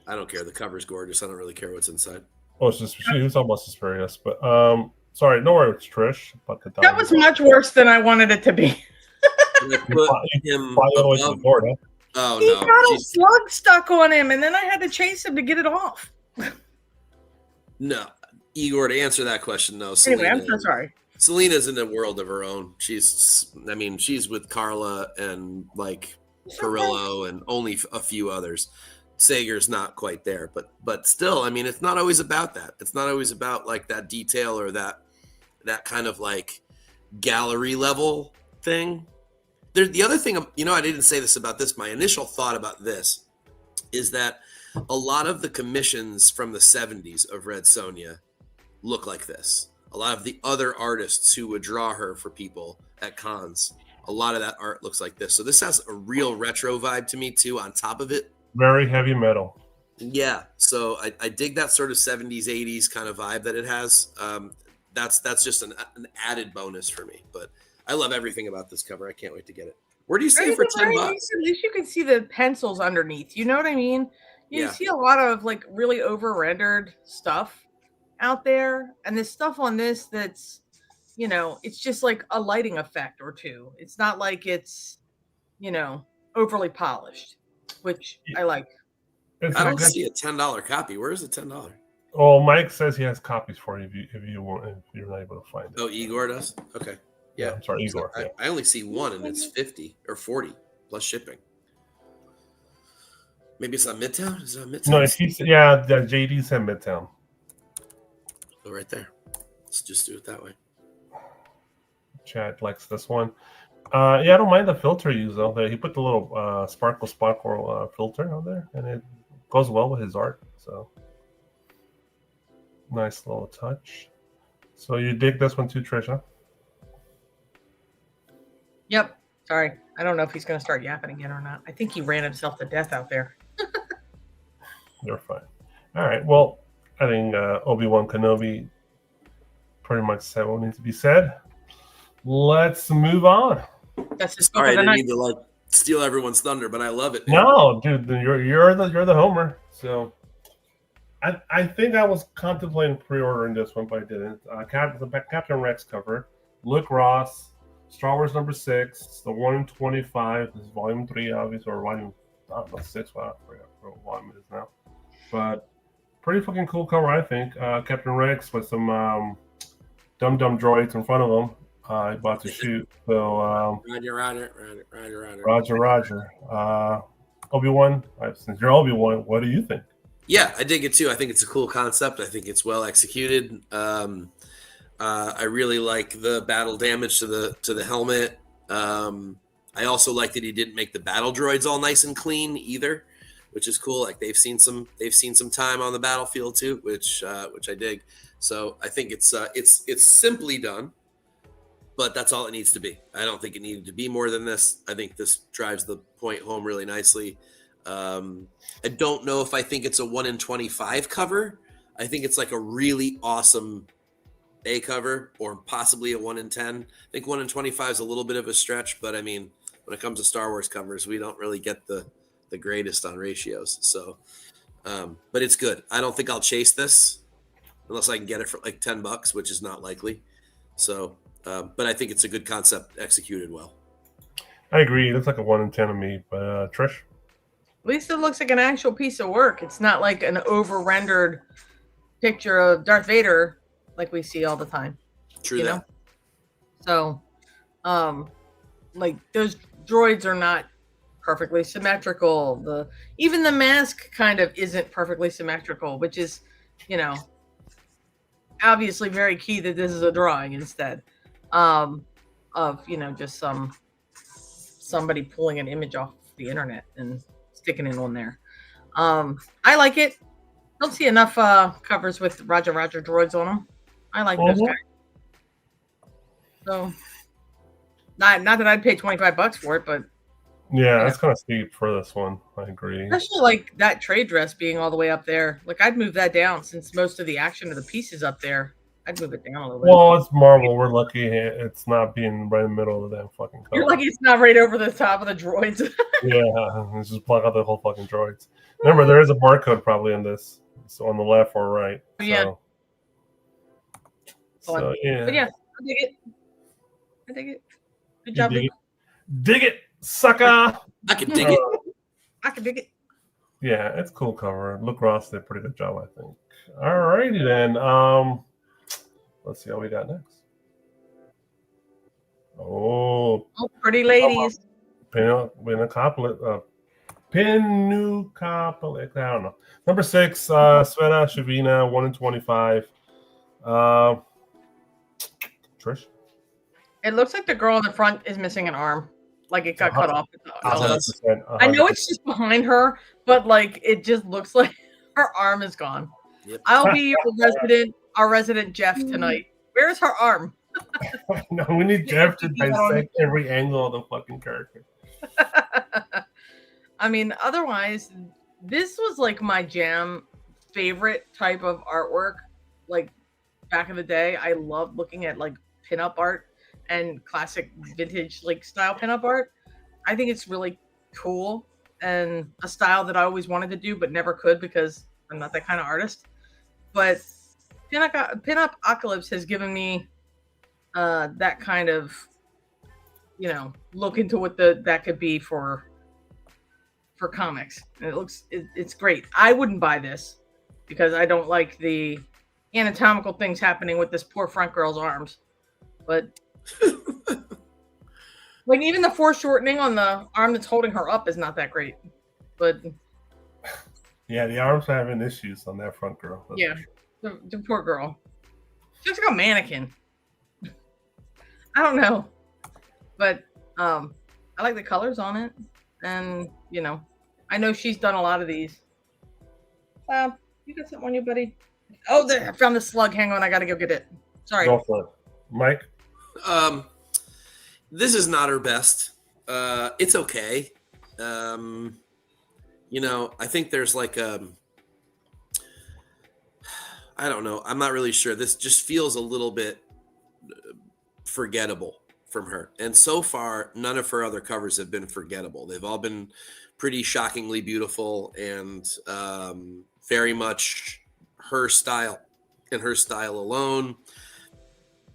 I don't care. The cover's gorgeous. I don't really care what's inside. Oh, it's just she was almost Suspirious, but sorry, no worries, Trish. But that was much worse than I wanted it to be. Oh he got a slug stuck on him, and then I had to chase him to get it off. No, Igor, to answer that question, no. Anyway, I'm so sorry. Selena's in a world of her own. She's with Carla and like Carrillo and only a few others. Sager's not quite there, but still, I mean, it's not always about that. It's not always about like that detail or that kind of like gallery level thing. The other thing, I didn't say this about this. My initial thought about this is that a lot of the commissions from the 70s of Red Sonja look like this. A lot of the other artists who would draw her for people at cons, a lot of that art looks like this. So this has a real retro vibe to me too, on top of it. Very heavy metal. Yeah. So I dig that sort of 70s, 80s kind of vibe that it has. That's just an added bonus for me. But I love everything about this cover. I can't wait to get it. Where do you see it for $10? At least you can see the pencils underneath. You know what I mean? You see a lot of like really over-rendered stuff out there, and this stuff on this that's, it's just like a lighting effect or two. It's not like it's, overly polished, which I like. I don't see a $10 copy. Where is the $10? Oh, Mike says he has copies for you if you're not able to find it. Oh, Igor does? Okay. Yeah, I'm sorry, Igor. So I only see one, and it's 50 or 40 plus shipping. Maybe it's on Midtown. Is it on Midtown? No, JD's in Midtown. Oh, right there. Let's just do it that way. Chad likes this one. I don't mind the filter use though. He put the little sparkle filter on there, and it goes well with his art. So nice little touch. So you dig this one too, Trisha? Yep. Sorry. I don't know if he's going to start yapping again or not. I think he ran himself to death out there. You're fine. All right. Well, I think Obi-Wan Kenobi pretty much said what needs to be said. Let's move on. That's just all right. I need to steal everyone's thunder, but I love it. No, dude, you're the homer. So I think I was contemplating pre-ordering this one, but I didn't. Captain Rex cover, Luke Ross. Star Wars number 6, the 1 in 25. This is volume 3, obviously, or volume 6. Well, I forgot what volume it is now. But pretty fucking cool cover, I think. Captain Rex with some dumb droids in front of him. About to shoot. So Roger. Obi-Wan. Since you're Obi-Wan, what do you think? Yeah, I dig it too. I think it's a cool concept. I think it's well executed. I really like the battle damage to the helmet. I also like that he didn't make the battle droids all nice and clean either, which is cool. Like they've seen some time on the battlefield too, which I dig. So I think it's simply done, but that's all it needs to be. I don't think it needed to be more than this. I think this drives the point home really nicely. I don't know if I think it's a 1 in 25 cover. I think it's like a really awesome A cover, or possibly a 1 in 10. I think 1 in 25 is a little bit of a stretch, but I mean, when it comes to Star Wars covers, we don't really get the greatest on ratios. So, but it's good. I don't think I'll chase this unless I can get it for like $10, which is not likely. So, but I think it's a good concept executed well. I agree. It looks like a 1 in 10 to me, but Trish? At least it looks like an actual piece of work. It's not like an over-rendered picture of Darth Vader like we see all the time. True that. Know? So, like those droids are not perfectly symmetrical. Even the mask kind of isn't perfectly symmetrical, which is, obviously very key that this is a drawing instead of, just somebody pulling an image off the internet and sticking it on there. I like it. Don't see enough covers with Roger droids on them. I like those guys. So, not that I'd pay $25 for it, but Yeah, that's kind of steep for this one. I agree. Especially like that trade dress being all the way up there. Like I'd move that down since most of the action of the piece is up there. I'd move it down a little bit. Well, it's Marvel. We're lucky it's not being right in the middle of the damn fucking cover. You're lucky it's not right over the top of the droids. Yeah, it's just block out the whole fucking droids. Remember, there is a barcode probably in this. So on the left or right. Yeah. So yeah. But yeah, I dig it. I dig it. Good job, Luke. Dig it, sucker. I can dig it. I can dig it. Yeah, it's a cool cover. Luke Ross did a pretty good job, I think. All righty then. Let's see how we got next. Oh, pretty ladies. Pinucoplet. I don't know. Number 6, Sveta Shavina, 1-in-25. Trish? It looks like the girl in the front is missing an arm. Like it got cut off. 100%. I know it's just behind her, but like it just looks like her arm is gone. Yep. I'll be our resident Jeff tonight. Where's her arm? No, we need Jeff to dissect every angle of the fucking character. I mean, otherwise, this was like my jam favorite type of artwork. Like back in the day, I loved looking at like pinup art and classic vintage like style pinup art. I think it's really cool and a style that I always wanted to do but never could because I'm not that kind of artist. But Pinup Apocalypse has given me that kind of, look into what that could be for comics. And it's great. I wouldn't buy this because I don't like the anatomical things happening with this poor front girl's arms. But like even the foreshortening on the arm that's holding her up is not that great. But yeah, the arms are having issues on that front girl. Yeah, the poor girl. She looks like a mannequin. I don't know, but I like the colors on it, and I know she's done a lot of these. You got something on you, buddy? Oh, there! I found the slug. Hang on, I gotta go get it. Sorry. Go for it, Mike. This is not her best. It's okay. I think there's like I don't know. I'm not really sure. This just feels a little bit forgettable from her. And so far, none of her other covers have been forgettable. They've all been pretty shockingly beautiful and very much her style and her style alone.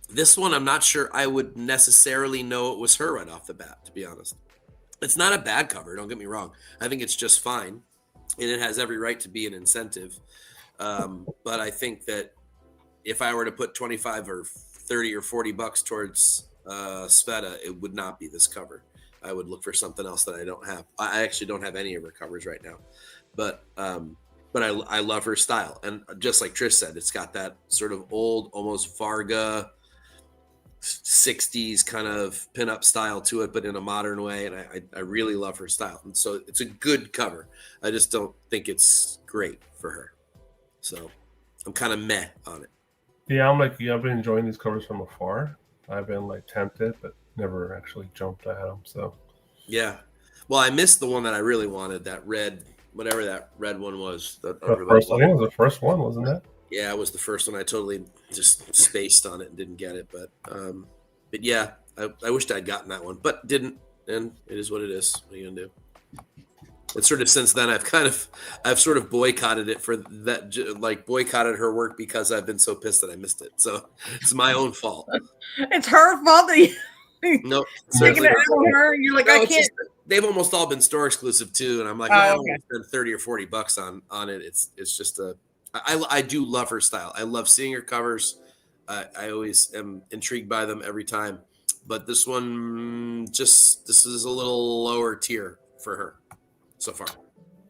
This one, I'm not sure I would necessarily know it was her right off the bat, to be honest. It's not a bad cover, don't get me wrong. I think it's just fine, and it has every right to be an incentive. But I think that if I were to put 25 or 30 or 40 bucks towards Sveta, it would not be this cover. I would look for something else that I don't have. I actually don't have any of her covers right now. But I love her style. And just like Trish said, it's got that sort of old, almost Varga 60s kind of pinup style to it, but in a modern way. And I really love her style. And so it's a good cover. I just don't think it's great for her. So I'm kind of meh on it. Yeah, I'm like you. I've been enjoying these covers from afar. I've been like tempted, but never actually jumped at them. So yeah. Well, I missed the one that I really wanted, that red, whatever that red one was. I think it was the first one, wasn't it? Yeah, it was the first one. I totally just spaced on it and didn't get it. But yeah, I wished I'd gotten that one, but didn't. And it is what it is. What are you gonna do? It's sort of since then I've sort of boycotted it for that, like boycotted her work because I've been so pissed that I missed it. So it's my own fault. It's her fault that no, taking it out on her. You're like, no, I can't. They've almost all been store exclusive too, and I'm like, I don't want to spend 30 or 40 bucks on it. It's just I do love her style. I love seeing her covers. I always am intrigued by them every time. But this one, this is a little lower tier for her so far.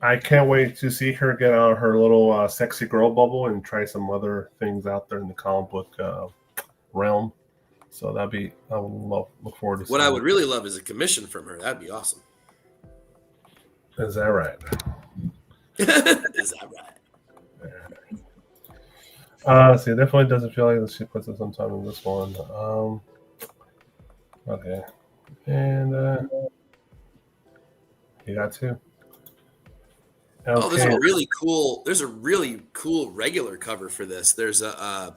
I can't wait to see her get out of her little sexy girl bubble and try some other things out there in the comic book realm. So I would look forward to seeing. What I would really love is a commission from her. That'd be awesome. Is that right? Is that right? See, it definitely doesn't feel like she puts it sometime in this one. Okay. And You got two. Oh, there's Okay. a really cool. There's a really cool regular cover for this. There's a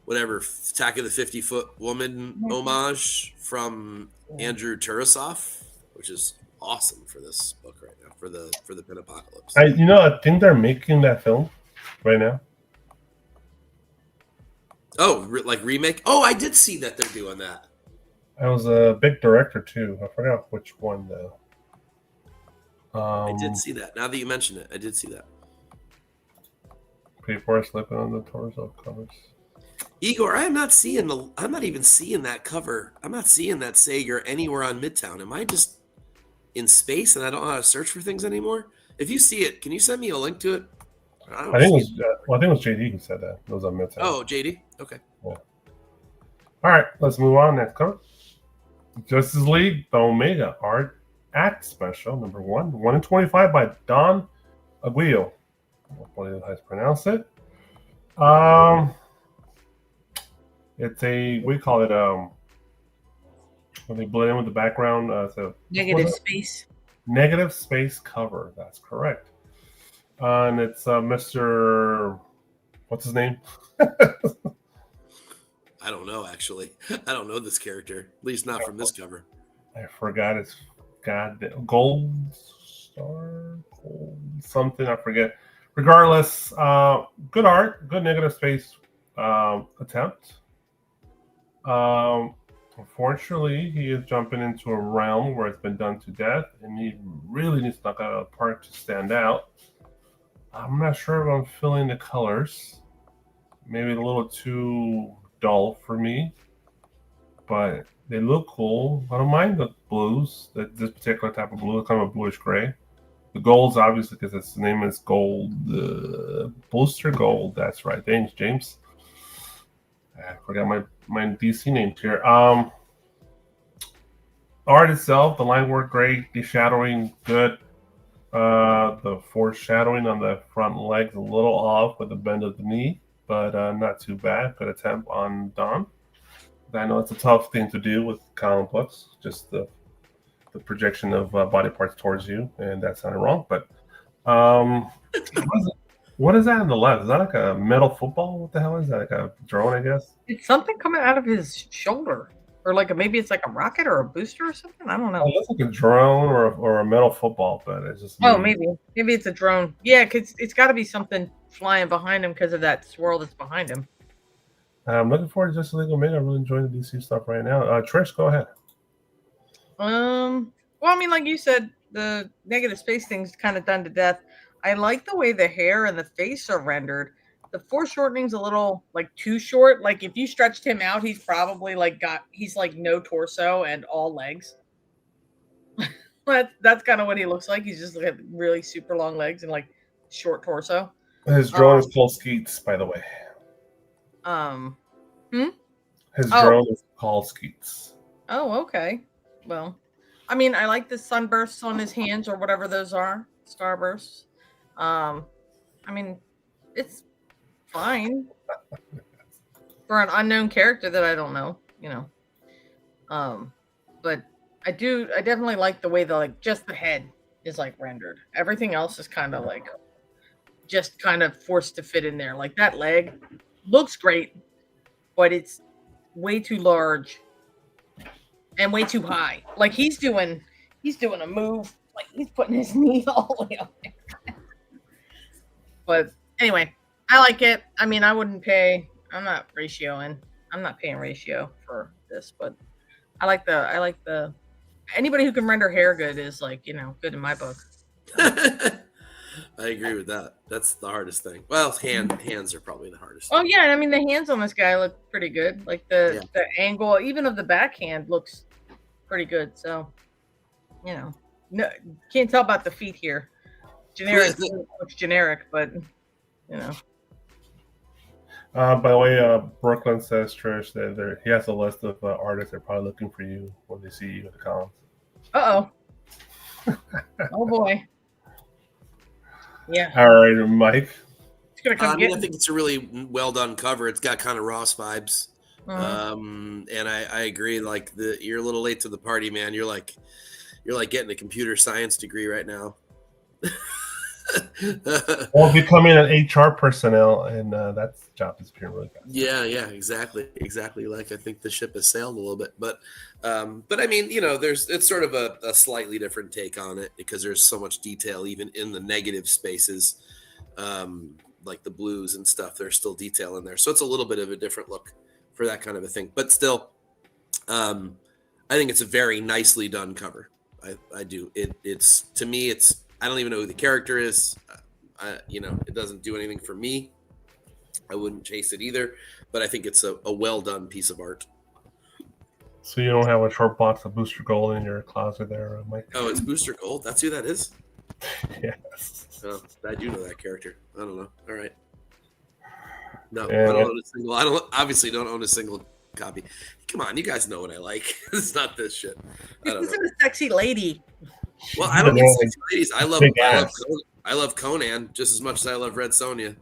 whatever Attack of the 50-Foot Woman homage from Andrew Turasov, which is awesome for this book right now for the Pin Apocalypse. I think they're making that film right now. Oh, like remake? Oh, I did see that they're doing that. I was a big director too. I forgot which one though. I did see that. Now that you mention it, I did see that. People are slipping on the torso covers. Igor, I'm not even seeing that cover. I'm not seeing that Sager anywhere on Midtown. Am I just in space and I don't know how to search for things anymore? If you see it, can you send me a link to it? I think it was JD who said that. It was on Midtown. Oh, JD? Okay. Yeah. All right, let's move on. Next cover. Justice League, the Omega Art Act Special, number 1 in 25 by Don Aguillo. Hopefully that's how you pronounce it. It's we call it when they blend in with the background. So Negative space. Negative space cover. That's correct. And it's Mr. What's his name? I don't know, actually. I don't know this character, at least not from this cover. I forgot his Gold Star, something, I forget. Regardless, good art, good negative space attempt. Unfortunately, he is jumping into a realm where it's been done to death, and he really needs to knock out a part to stand out. I'm not sure if I'm feeling the colors. Maybe a little too dull for me, but they look cool. I don't mind the blues. This particular type of blue, kind of a bluish gray. The golds, obviously, because its name is Gold. Booster Gold. That's right. Thanks, James. I forgot my DC names here. Art itself, the line work great. The shadowing good. The foreshadowing on the front legs a little off with the bend of the knee, but not too bad. Good attempt on Don. I know it's a tough thing to do with comic books, just the projection of body parts towards you, and that sounded wrong. But what is that on the left? Is that like a metal football? What the hell is that? Like a drone, I guess? It's something coming out of his shoulder. Or maybe it's like a rocket or a booster or something. I don't know. It looks like a drone or a metal football, but it's just... Oh, maybe it's a drone. Yeah, because it's got to be something flying behind him because of that swirl that's behind him. I'm looking forward to Justice League Omega. I'm really enjoying the DC stuff right now. Trish, go ahead. Well, I mean, like you said, the negative space thing's kind of done to death. I like the way the hair and the face are rendered. The foreshortening's a little too short. Like if you stretched him out, he's probably he's no torso and all legs. That's kind of what he looks like. He's just really super long legs and short torso. His drone is called Skeets, by the way. His drone is called Skeets. Oh, okay. Well, I mean, I like the sunbursts on his hands or whatever those are, starbursts. I mean, it's fine for an unknown character that I don't know, but I definitely like the way just the head is rendered. Everything else is kind of just kind of forced to fit in there. Like that leg looks great, but it's way too large and way too high. Like he's doing a move, he's putting his knee all the way up there. But anyway, I like it. I mean, I'm not paying ratio for this, but I like the anybody who can render hair good is good in my book. I agree with that. That's the hardest thing. Well, hands are probably the hardest. Oh yeah, I mean the hands on this guy look pretty good. The angle, even of the backhand, looks pretty good. So, no, can't tell about the feet here. Generic looks generic, but By the way, Brooklyn says, Trish, that he has a list of artists that are probably looking for you when they see you at the cons. Uh-oh. Oh, boy. Yeah. All right, Mike. It's gonna come I think it's a really well-done cover. It's got kind of Ross vibes. Uh-huh. And I agree, you're a little late to the party, man. You're you're like getting a computer science degree right now. Or becoming an HR personnel, and that job disappearing really fast. Yeah, exactly. Like I think the ship has sailed a little bit, but I mean, it's sort of a slightly different take on it because there's so much detail even in the negative spaces, like the blues and stuff. There's still detail in there, so it's a little bit of a different look for that kind of a thing. But still, I think it's a very nicely done cover. I do. It's to me, I don't even know who the character is. It doesn't do anything for me. I wouldn't chase it either, but I think it's a well done piece of art. So you don't have a short box of Booster Gold in your closet there, Mike? Oh, it's Booster Gold. That's who that is. Yes. Oh, I do know that character. I don't know. All right. No, Yeah. I don't own a single. I obviously don't own a single copy. Come on, you guys know what I like. It's not this shit. I don't know. This is a sexy lady. Well, I don't need sexy ladies. I love Conan just as much as I love Red Sonja.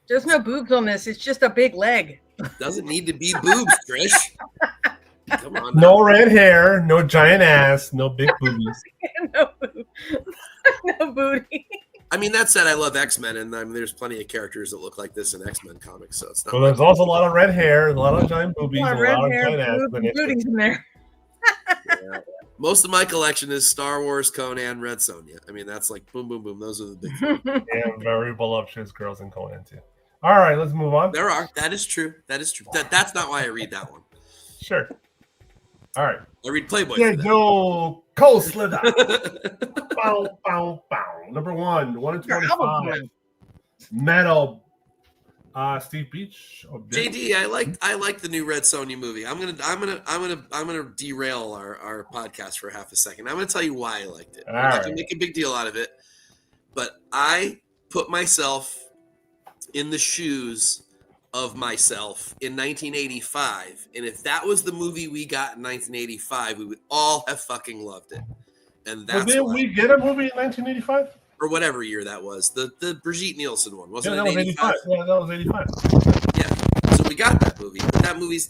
There's no boobs on this. It's just a big leg. Doesn't need to be boobs, Trish. Come on. No red hair, no giant ass, no big boobies. No boobs. No booty. I mean, that said, I love X-Men, and there's plenty of characters that look like this in X-Men comics, so it's not. Well, there's also a lot of red hair, a lot of giant boobies, A lot and of a red lot of hair, giant ass. boobs, and booties in there. Yeah. Most of my collection is Star Wars, Conan, Red Sonja. I mean, that's like boom, boom, boom. Those are the big three. And very voluptuous girls in Conan too. All right, let's move on. There are. That is true. That's not why I read that one. Sure. All right. I read Playboy. Yeah, for that. Joe Cold Slither. Bow, bow, bow. Number 1 in 25. Metal. Steve Beach. JD, I like the new Red Sonja movie. I'm gonna derail our podcast for half a second. I'm gonna tell you why I liked it. I'm not gonna make a big deal out of it, but I put myself in the shoes of myself in 1985, and if that was the movie we got in 1985, we would all have fucking loved it. And that's didn't we get a movie in 1985? Or whatever year that was, the Brigitte Nielsen one, wasn't Yeah, it? that was 85. Yeah, that was 85. Yeah, so we got that movie, but that movie's.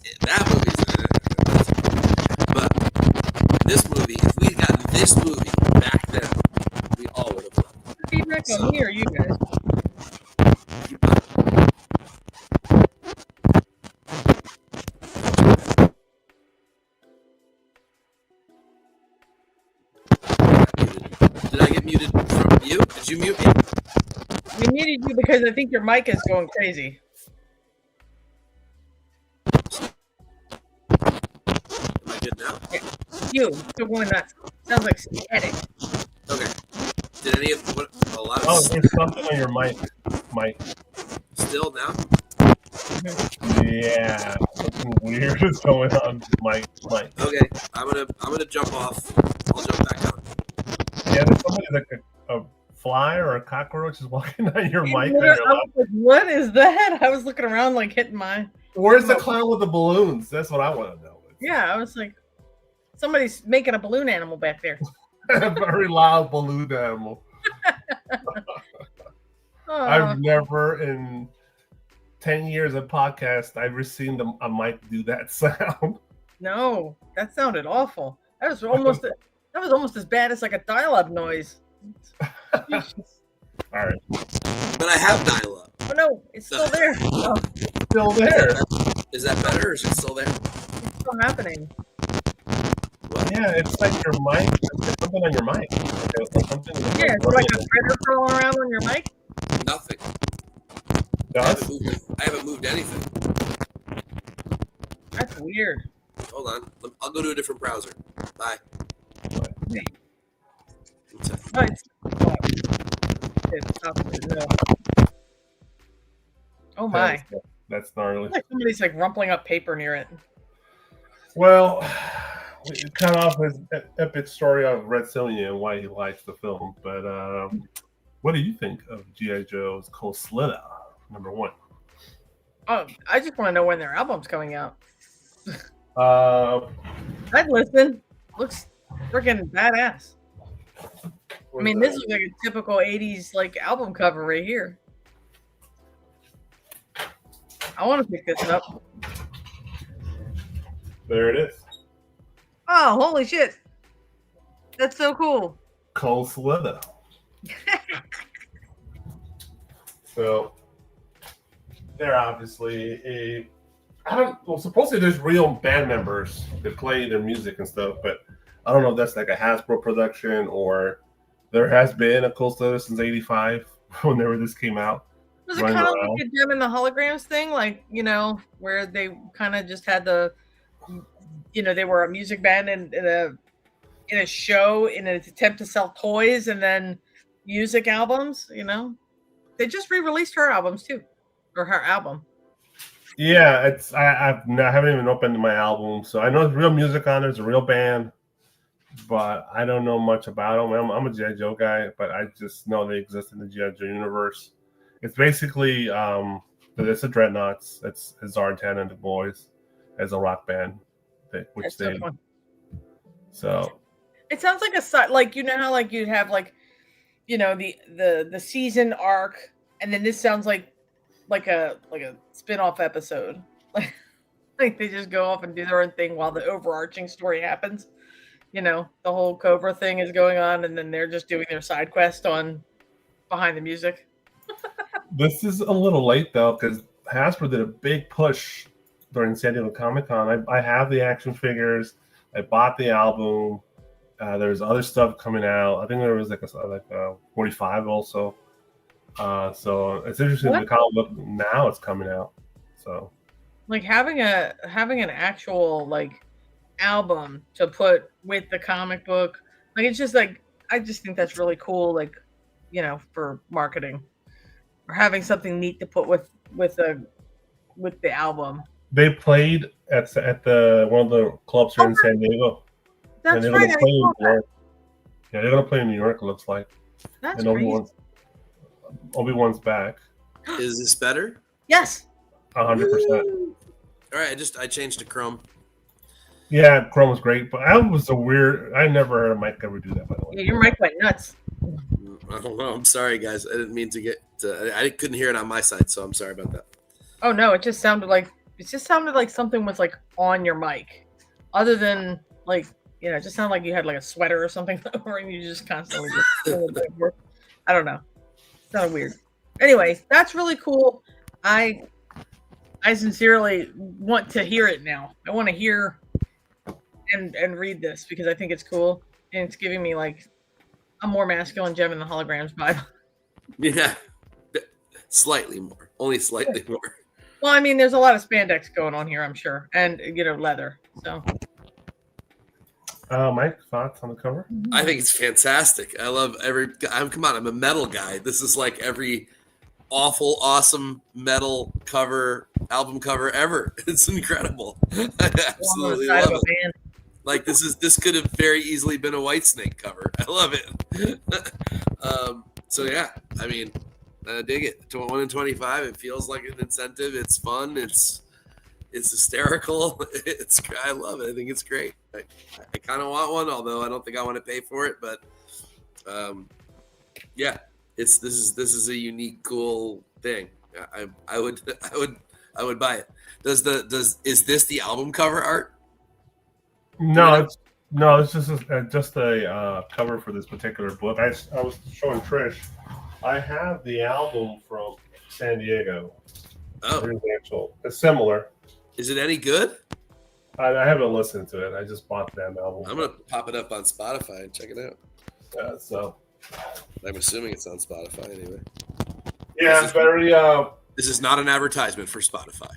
But this movie, if we got this movie back then, we all would have loved it. Feedback on me or you guys? Did I get muted from you? Did you mute me? We muted you because I think your mic is going crazy. Am I good now? You, still going nuts. Sounds like static. Okay. Did any of a lot of there's something on your mic, Mike. still now? Yeah, something weird is going on, Mike. Okay, I'm gonna jump off. I'll jump back on. Yeah, there's somebody like a fly or a cockroach is walking on your mic. I was like, what is that? I was looking around like hitting my. Where's the clown with the balloons? That's what I want to know. Yeah, I was like, somebody's making a balloon animal back there. A very loud balloon animal. I've never in 10 years of podcast I've seen a mic do that sound. No, that sounded awful. That was almost as bad as like a dial-up noise. All right. But I have dial-up. Oh no, it's still there. Oh, Still there. Is that better, or is it still there? it's still happening. Yeah, it's like your mic. There's something on your mic. Like something Yeah, it's like a critter crawling around on your mic. Nothing. Does? I haven't moved anything. That's weird. Hold on. I'll go to a different browser. Bye. Oh, oh my. That's gnarly. Like somebody's like rumpling up paper near it. Well, we cut off his epic story of Red Sonja and why he likes the film. But what do you think of G.I. Joe's Cold Slither, number 1? Oh, I just want to know when their album's coming out. I'd listen. Looks freaking badass. I mean, this is like a typical 80s like album cover right here. I want to pick this up. There it is. Oh, holy shit. That's so cool. Cole Slither. So they're obviously supposedly there's real band members that play their music and stuff, but I don't know if that's like a Hasbro production or there has been a Cole Slither since '85 whenever this came out. Was it kind of like a Gem and the Holograms thing, like, you know, where they kind of just had the, you know, they were a music band in a show in an attempt to sell toys and then music albums, you know? They just re-released her albums too, or her album. Yeah, I haven't even opened my album, so I know it's real music on it. It's a real band, but I don't know much about them. I'm a G.I. Joe guy, but I just know they exist in the G.I. Joe universe. It's basically it's the Dreadnoughts. It's Zartan and the Boys as a rock band, So it sounds like like, you know how like you'd have like, you know, the season arc, and then this sounds like a spin-off episode. Like they just go off and do their own thing while the overarching story happens. You know, the whole Cobra thing is going on, and then they're just doing their side quest on behind the music. This is a little late though, because Hasbro did a big push during San Diego Comic-Con. I have the action figures. I bought the album. There's other stuff coming out. I think there was like a 45 also. So it's interesting. The comic book now it's coming out. So like having an actual like album to put with the comic book, like it's just like, I just think that's really cool. Like, you know, for marketing or having something neat to put with the album. They played at the one of the clubs here in San Diego. That's right. Yeah, they're gonna play in New York. It looks like. That's and Obi-Wan's back. Is this better? Yes. 100%. All right, I changed to Chrome. Yeah, Chrome was great, but I never heard a mic ever do that. By the way. Yeah, your mic went nuts. I don't know. I'm sorry, guys. I didn't mean to get to. I couldn't hear it on my side, so I'm sorry about that. Oh no, it just sounded like something was like on your mic, other than like, you know, it just sounded like you had like a sweater or something over and you just constantly I don't know. It sounded weird. Anyway, that's really cool. I sincerely want to hear it now. I want to hear and read this because I think it's cool and it's giving me like a more masculine Gem and the Holograms vibe. Yeah, slightly more, only slightly more. Well, I mean, there's a lot of spandex going on here, I'm sure, and you know, leather. So, Mike, thoughts on the cover? I think it's fantastic. I love come on, I'm a metal guy. This is like every awful, awesome metal cover, album cover ever. It's incredible. I absolutely love it. Like this could have very easily been a Whitesnake cover. I love it. So yeah, I mean, I dig it. 1 in 25. It feels like an incentive. It's fun. It's hysterical. I love it. I think it's great. I kind of want one, although I don't think I want to pay for it. But yeah, this is a unique, cool thing. I would buy it. Is this the album cover art? No, it's just a cover for this particular book. I was showing Trish. I have the album from San Diego. Oh, it's similar. Is it any good? I haven't listened to it. I just bought that album. I'm gonna pop it up on Spotify and check it out. So I'm assuming it's on Spotify anyway. Yeah, This is not an advertisement for Spotify.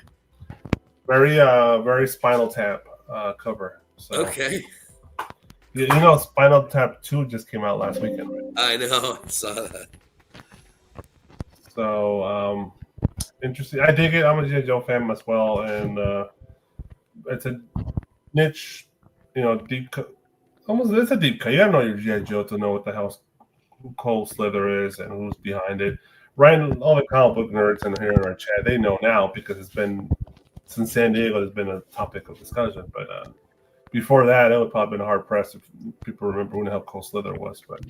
Very Spinal Tap cover. So, okay. You know, Spinal Tap 2 just came out last weekend, right? I know. I saw that. So, interesting. I dig it. I'm a G.I. Joe fan as well, and it's a niche, you know, deep cut. It's a deep cut. You gotta know your G.I. Joe to know what the hell Cole Slither is and who's behind it. Ryan, all the comic book nerds in here in our chat, they know now because it's been since San Diego has been a topic of discussion. But before that, it would probably been hard pressed if people remember who the hell Cole Slither was. But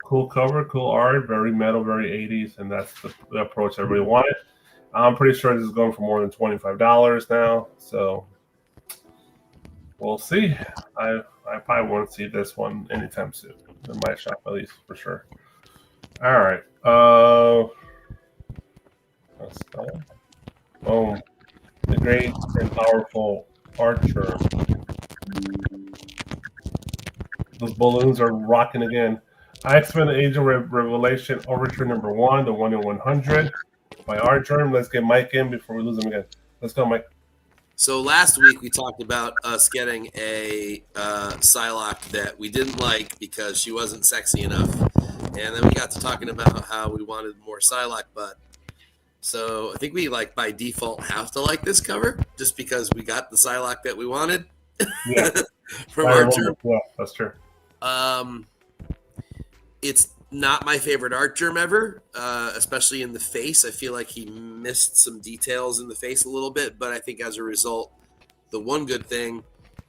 cool cover, cool art, very metal, very 80s, and that's the approach I really wanted. I'm pretty sure this is going for more than $25 now, so we'll see. I I probably won't see this one anytime soon in my shop, at least for sure. All right. That's that. Oh, the great and powerful Archer. Those balloons are rocking again. X-Men: Age of Revelation Overture number 1, the 1 in 100 by Archer. Let's get Mike in before we lose him again. Let's go, Mike. So last week we talked about us getting a Psylocke that we didn't like because she wasn't sexy enough, and then we got to talking about how we wanted more Psylocke butt. So I think we by default have to like this cover just because we got the Psylocke that we wanted. Yeah, from Archer. Yeah, that's true. It's not my favorite art germ ever, especially in the face. I feel like he missed some details in the face a little bit, but I think as a result, the one good thing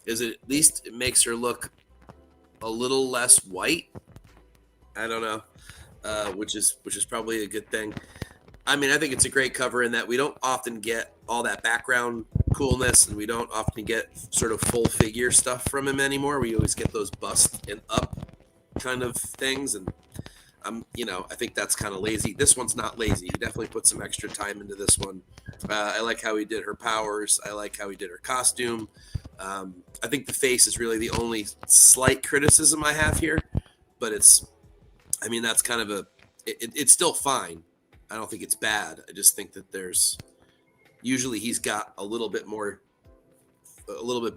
is at least it makes her look a little less white. I don't know, which is probably a good thing. I mean, I think it's a great cover in that we don't often get all that background coolness, and we don't often get sort of full figure stuff from him anymore. We always get those bust and up kind of things, and I think that's kind of lazy. This one's not lazy. He definitely put some extra time into this one. I like how he did her powers. I like how he did her costume. I think the face is really the only slight criticism I have here, but that's kind of it's still fine. I don't think it's bad. I just think that usually he's got a little bit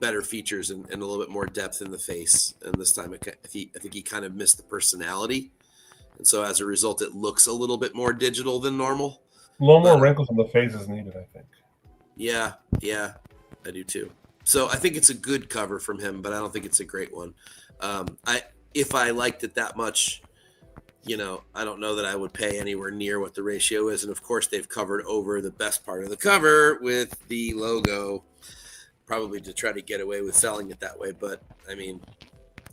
better features and a little bit more depth in the face. And this time, I think he kind of missed the personality. And so as a result, it looks a little bit more digital than normal. A little more wrinkles on the face is needed, I think. Yeah, I do too. So I think it's a good cover from him, but I don't think it's a great one. If I liked it that much, I don't know that I would pay anywhere near what the ratio is. And of course, they've covered over the best part of the cover with the logo, probably to try to get away with selling it that way. But I mean,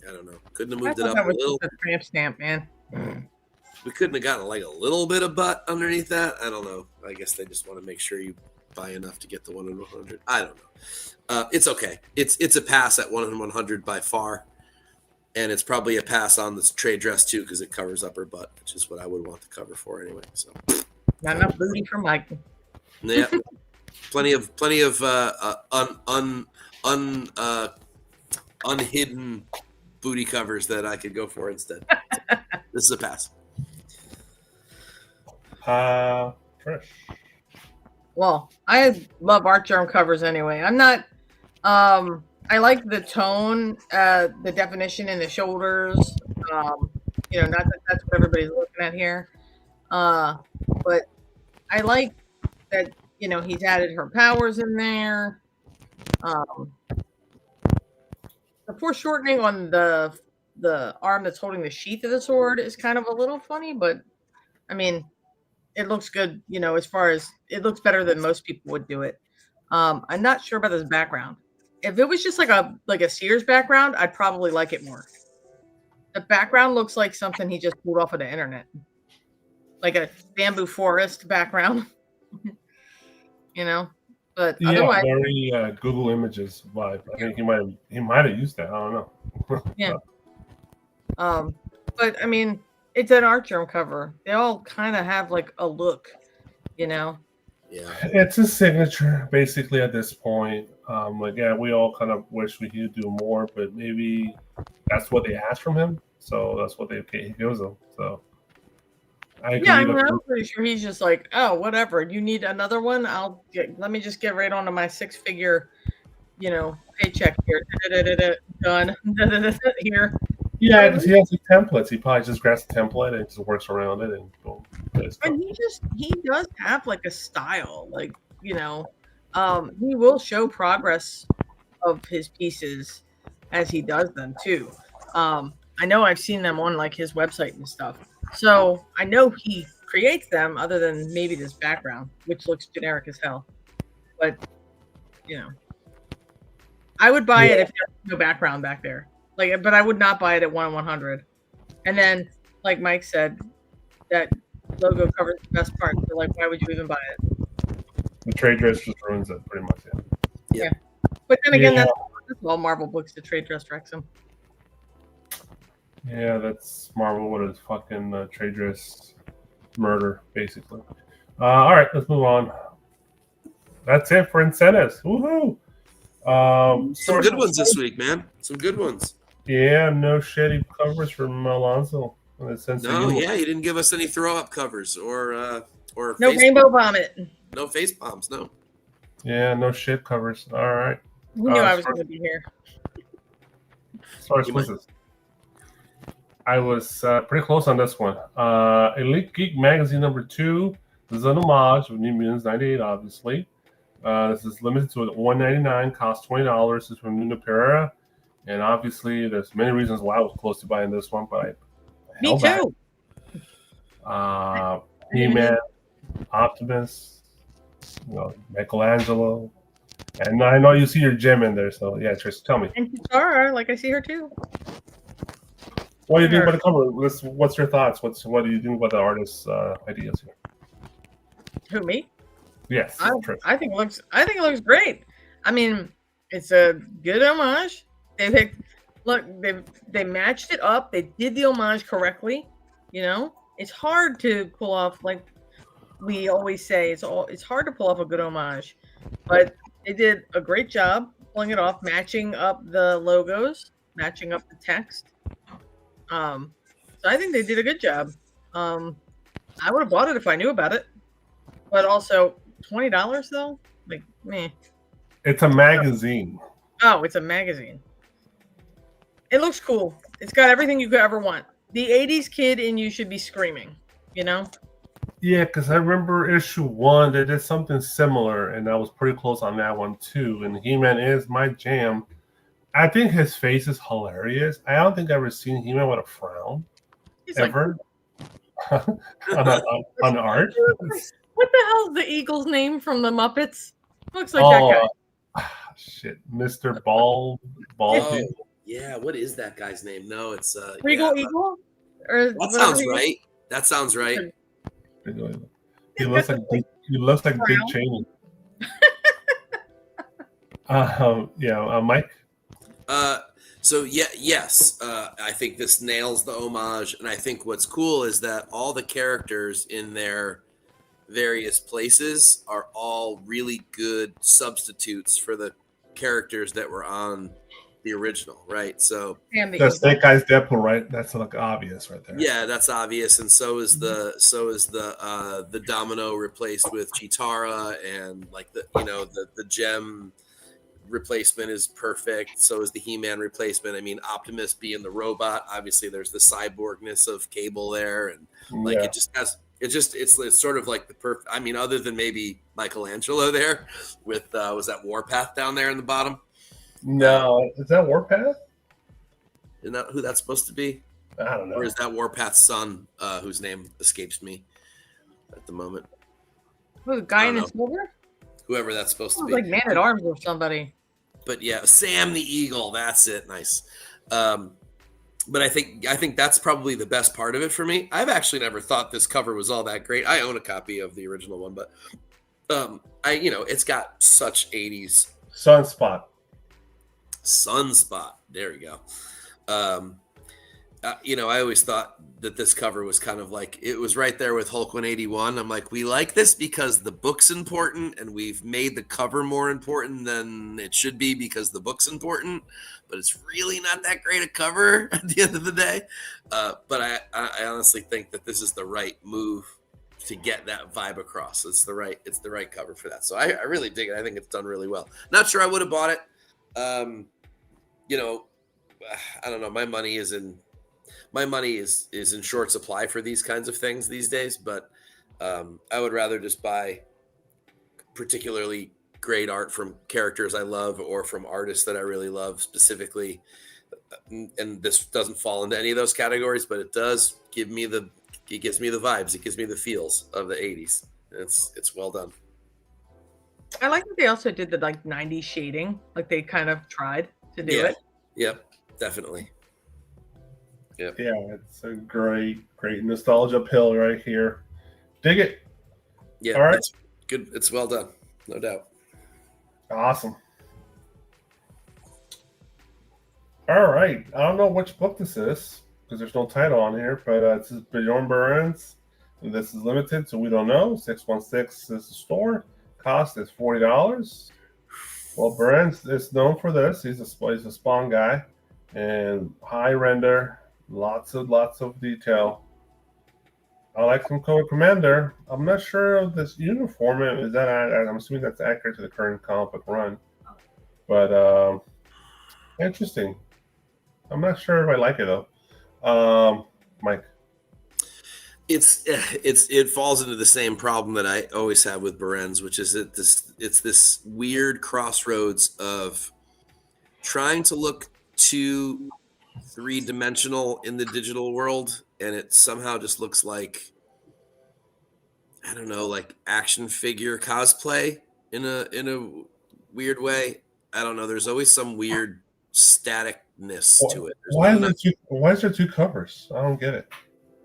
I don't know. Couldn't have moved it up a little. A tramp stamp, man. We couldn't have gotten a little bit of butt underneath that. I don't know. I guess they just want to make sure you buy enough to get the 1 in 100. I don't know. It's okay. It's a pass at 1 in 100 by far. And it's probably a pass on this trade dress too, because it covers up her butt, which is what I would want the cover for anyway. So not enough booty for Mike. Yeah, plenty of unhidden booty covers that I could go for instead. So, this is a pass. Trish. Well, I love art germ covers anyway. I'm not. I like the tone, the definition in the shoulders. Not that that's what everybody's looking at here, but I like that. He's added her powers in there. The foreshortening on the arm that's holding the sheath of the sword is kind of a little funny, but I mean, it looks good. As far as it looks better than most people would do it. I'm not sure about this background. If it was just like a Sears background, I'd probably like it more. The background looks like something he just pulled off of the internet, like a bamboo forest background. But yeah, otherwise, very Google Images vibe. I think he might have used that. I don't know. Yeah. But I mean, it's an art germ cover. They all kind of have like a look, Yeah. It's a signature basically at this point. We all kind of wish we could do more, but maybe that's what they asked from him, so that's what he gives them. So I agree. I'm pretty sure he's just like, oh, whatever. You need another one? Let me just get right onto my 6-figure, paycheck here. Done. Here. Yeah, because he has the templates. He probably just grabs the template and just works around it, and boom. And he does have like a style, he will show progress of his pieces as he does them too. I know I've seen them on like his website and stuff, so I know he creates them other than maybe this background, which looks generic as hell. But I would buy it if there's no background back there. But I would not buy it at 1 in 100. And then, like Mike said, that logo covers the best part. So, why would you even buy it? The trade dress just ruins it, pretty much. Yeah. But then again, that's all Marvel books. The trade dress wrecks them. Yeah, that's Marvel with his fucking traitorous murder, basically. All right, let's move on. That's it for incentives. Woohoo! Some good ones this week, man. Some good ones. Yeah, no shitty covers from Alonso. In the sense No, that yeah, you didn't give us any throw up covers or No face, rainbow vomit. no face bombs. No. Yeah, no shit covers. All right. Who knew I as was far- going to be here? As far as You might. quizzes, I was pretty close on this one. Elite Geek Magazine #2. This is an homage of New Mutants '98, obviously. This is limited to $1.99, costs $20. This is from Nuno Pereira. And obviously, there's many reasons why I was close to buying this one, but I Me held back. too. He-Man, Optimus, Michelangelo. And I know you see your gem in there, so yeah, Trish, tell me. And Katara, like I see her too. What do you think about the cover? What's your thoughts? What do you think about the artist's ideas here? Who, me? Yes, Trish. I think it looks great. I mean, it's a good homage. They matched it up. They did the homage correctly. It's hard to pull off, like we always say. It's hard to pull off a good homage, but they did a great job pulling it off, matching up the logos, matching up the text. So I think they did a good job. I would have bought it if I knew about it, but also $20 though, like meh. It's a magazine. Oh, it's a magazine. It looks cool. It's got everything you could ever want. The 80s kid in you should be screaming, Yeah, because I remember issue 1, they did something similar, and I was pretty close on that one too. And He-Man is my jam. I think his face is hilarious. I don't think I've ever seen He-Man with a frown He's ever on art. What the hell is the Eagle's name from the Muppets? Looks like that guy. Shit, Mr. Ball. Oh, yeah. What is that guy's name? No, it's Regal Eagle. Or that sounds right. That sounds right. He looks like Dick Cheney. Mike. So yes. I think this nails the homage, and I think what's cool is that all the characters in their various places are all really good substitutes for the characters that were on the original, right? So the Snake Eyes Deadpool, right? That's like obvious right there. Yeah, that's obvious, and so is the Domino replaced with Chitara, and like the gem replacement is perfect. So is the He-Man replacement. I mean, Optimus being the robot, obviously there's the cyborgness of Cable there, and like it just has. It's sort of like the perfect. I mean, other than maybe Michelangelo there with was that Warpath down there in the bottom? No, is that Warpath? Isn't that who that's supposed to be? I don't know. Or is that Warpath's son, whose name escapes me at the moment? Who, the guy in the silver? Whoever that's supposed to be. Like Man at Arms or somebody. But yeah, Sam the Eagle. That's it. Nice. But I think that's probably the best part of it for me. I've actually never thought this cover was all that great. I own a copy of the original one, but it's got such 80s Sunspot. There we go. I always thought that this cover was kind of like, it was right there with Hulk 181. I'm like, we like this because the book's important, and we've made the cover more important than it should be because the book's important, but it's really not that great a cover at the end of the day. But I honestly think that this is the right move to get that vibe across. It's the right cover for that. So I really dig it. I think it's done really well. Not sure I would have bought it. I don't know. My money is in short supply for these kinds of things these days, but I would rather just buy particularly great art from characters I love or from artists that I really love specifically. And this doesn't fall into any of those categories, but it does give me it gives me the vibes. It gives me the feels of the 80s. It's well done. I like that they also did the 90s shading. Like they kind of tried to do it. Yep, definitely. Yep. Yeah, it's a great nostalgia pill right here. Dig it. Yeah, all right. It's good. It's well done, no doubt. Awesome. All right. I don't know which book this is. because there's no title on here, but it says Bjorn Burns. And this is limited, so we don't know. 616 is the store. Cost is $40. Well, Burns is known for this. He's a Spawn guy, and high render, lots of detail. I like some Cobra Commander. I'm not sure of this uniform. Is that I'm assuming that's accurate to the current comic book run, but interesting. I'm not sure if I like it though. Mike. It falls into the same problem that I always have with Berens, which is that it's this weird crossroads of trying to look too three-dimensional in the digital world, and it somehow just looks like, I don't know, like action figure cosplay in a weird way. I don't know. There's always some weird staticness to it. Why is there two covers? I don't get it.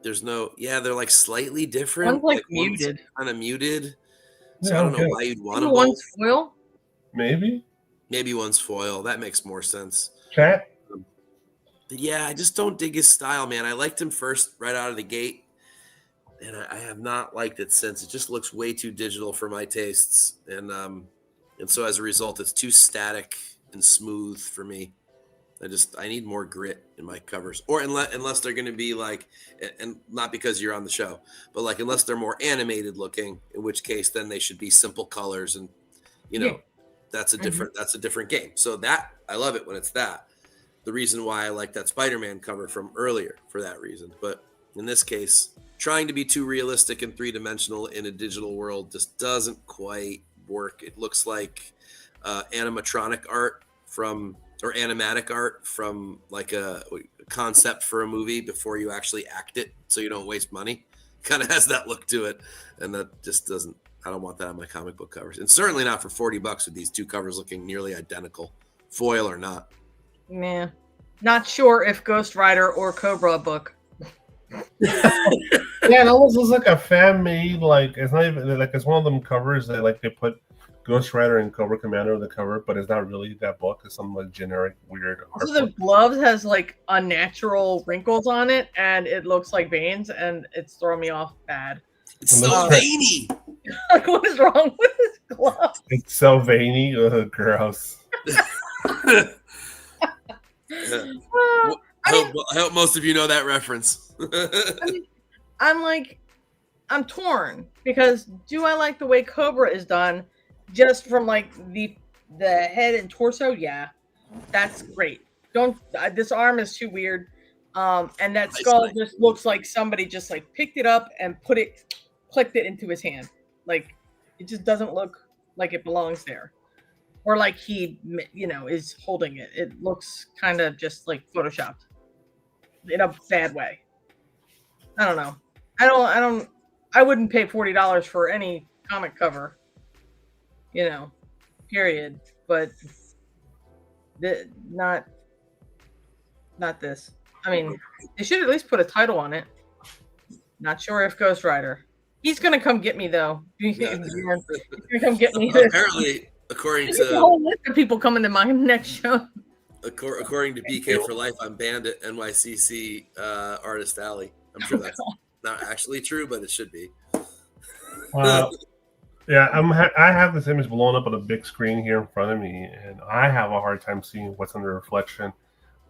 There's no, they're like slightly different. One's like muted. Kind of muted. So Yeah, I don't know okay. why you'd want them One's both. foil. Maybe. Maybe one's foil. That makes more sense. Chat. But yeah, I just don't dig his style, man. I liked him first right out of the gate, and I have not liked it since. It just looks way too digital for my tastes, and so as a result, it's too static and smooth for me. I need more grit in my covers, or unless they're going to be like, and not because you're on the show, but like unless they're more animated looking, in which case then they should be simple colors, and that's a different game. So that I love it when it's that. The reason why I like that Spider-Man cover from earlier for that reason, but in this case, trying to be too realistic and three-dimensional in a digital world just doesn't quite work. It looks like animatronic art or animatic art from like a concept for a movie before you actually act it, so you don't waste money. Kind of has that look to it, and that just doesn't. I don't want that on my comic book covers, and certainly not for $40 with these two covers looking nearly identical, foil or not. Yeah, not sure if Ghost Rider or Cobra book. Yeah, it almost looks like a fan made. Like it's not even like it's one of them covers that like they put Ghost Rider and Cobra Commander on the cover, but it's not really that book. It's some like generic weird art. So the gloves has like unnatural wrinkles on it, and it looks like veins, and it's throwing me off bad. It's so veiny. Like, what is wrong with this glove? It's so veiny. Ugh, gross. I hope most of you know that reference. I'm torn because do I like the way Cobra is done, just from like the head and torso? Yeah, that's great. Don't this arm is too weird, and that skull just looks like somebody just like picked it up and clicked it into his hand. Like it just doesn't look like it belongs there. Or like he, is holding it. It looks kind of just like photoshopped in a bad way. I don't know. I wouldn't pay $40 for any comic cover, period. But not this. I mean, they should at least put a title on it. Not sure if Ghost Rider. He's gonna come get me though. He's gonna come get me. Apparently. According to a whole list of people coming to my next show. According to BK for Life, I'm banned at NYCC Artist Alley. I'm sure that's not actually true, but it should be. Yeah, I have this image blown up on a big screen here in front of me, and I have a hard time seeing what's under reflection.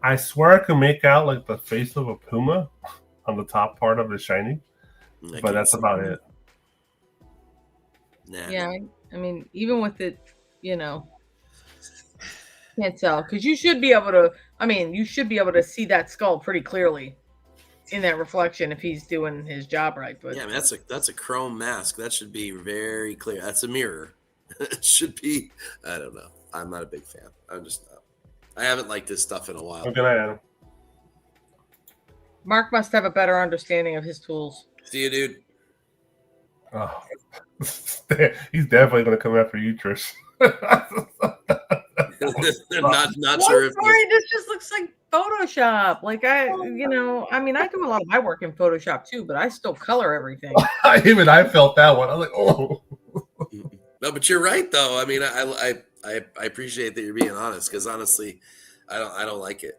I swear I can make out like the face of a puma on the top part of the shiny, but that's about it. Nah. Yeah, I mean, even with it. Can't tell because you should be able to see that skull pretty clearly in that reflection if he's doing his job right. But yeah, I mean, that's a chrome mask. That should be very clear. That's a mirror. It should be. I don't know. I'm not a big fan. I'm just not. I haven't liked this stuff in a while. Good night, Adam. Mark must have a better understanding of his tools. See you, dude. Oh. He's definitely going to come after you, Trish. not sure if this just looks like Photoshop. Like I do a lot of my work in Photoshop too, but I still color everything. Even I felt that one. I was like, oh. No, but you're right though. I mean, I appreciate that you're being honest because honestly, I don't like it.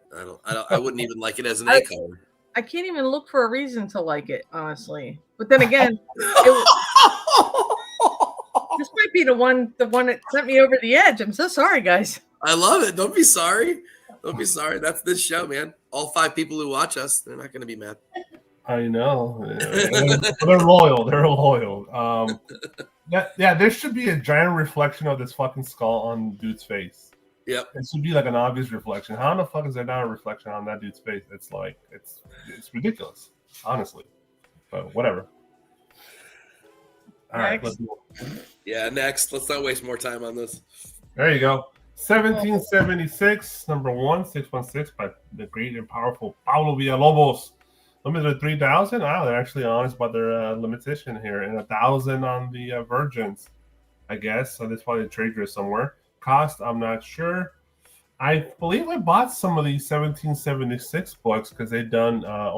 I wouldn't even like it as an A color. I can't even look for a reason to like it, honestly. But then again, this might be the one that sent me over the edge. I'm so sorry, guys. I love it. Don't be sorry. Don't be sorry. That's this show, man. All 5 people who watch us, they're not going to be mad. I know. They're loyal. They're loyal. There should be a giant reflection of this fucking skull on dude's face. Yep. It should be like an obvious reflection. How the fuck is there not a reflection on that dude's face? It's like it's ridiculous, honestly. But whatever. All right, let's move on. Yeah, next. Let's not waste more time on this. There you go. 1776, number 1616 by the great and powerful Paulo Villalobos. Limited 3,000. Wow, they're actually honest about their limitation here, and 1,000 on the Virgins, I guess. So this probably a trade risk somewhere. Cost, I'm not sure. I believe I bought some of these 1776 books because they've done I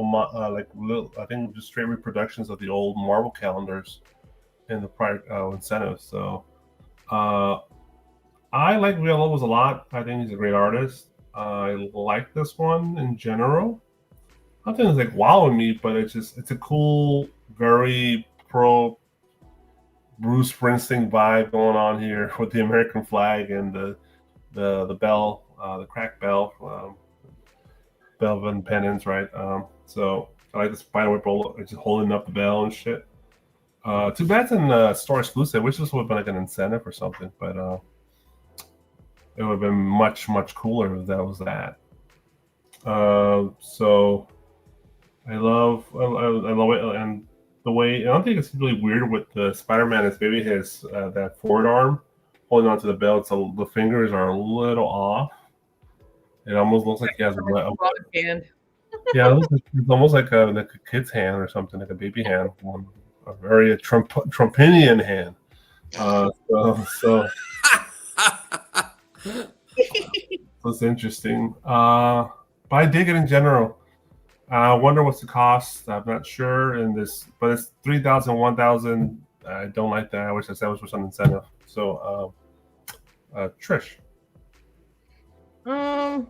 think just straight reproductions of the old Marvel calendars in the prior incentives. So I like Villalobos a lot. I think he's a great artist. I like this one in general. Nothing is like wowing me, but it's a cool, very pro Bruce Springsteen vibe going on here with the American flag and the bell, the cracked bell, bell of independence, right? So I like the Spiderweb roll, just holding up the bell and shit. Too bad it's in store exclusive, which this would have been like an incentive or something, but it would have been much cooler if that was that. So I love it, and the way I don't think it's really weird with the Spider-Man is maybe his that forward arm holding onto the belt, so the fingers are a little off. It almost looks like he has a hand. Yeah, it's almost like a kid's hand or something, like a baby hand, a very Trumpinian hand. So it's interesting. But I dig it in general. I wonder what's the cost. I'm not sure in this, but it's 3,000, 1,000. I don't like that. I wish that was for some incentive. So, Trish. I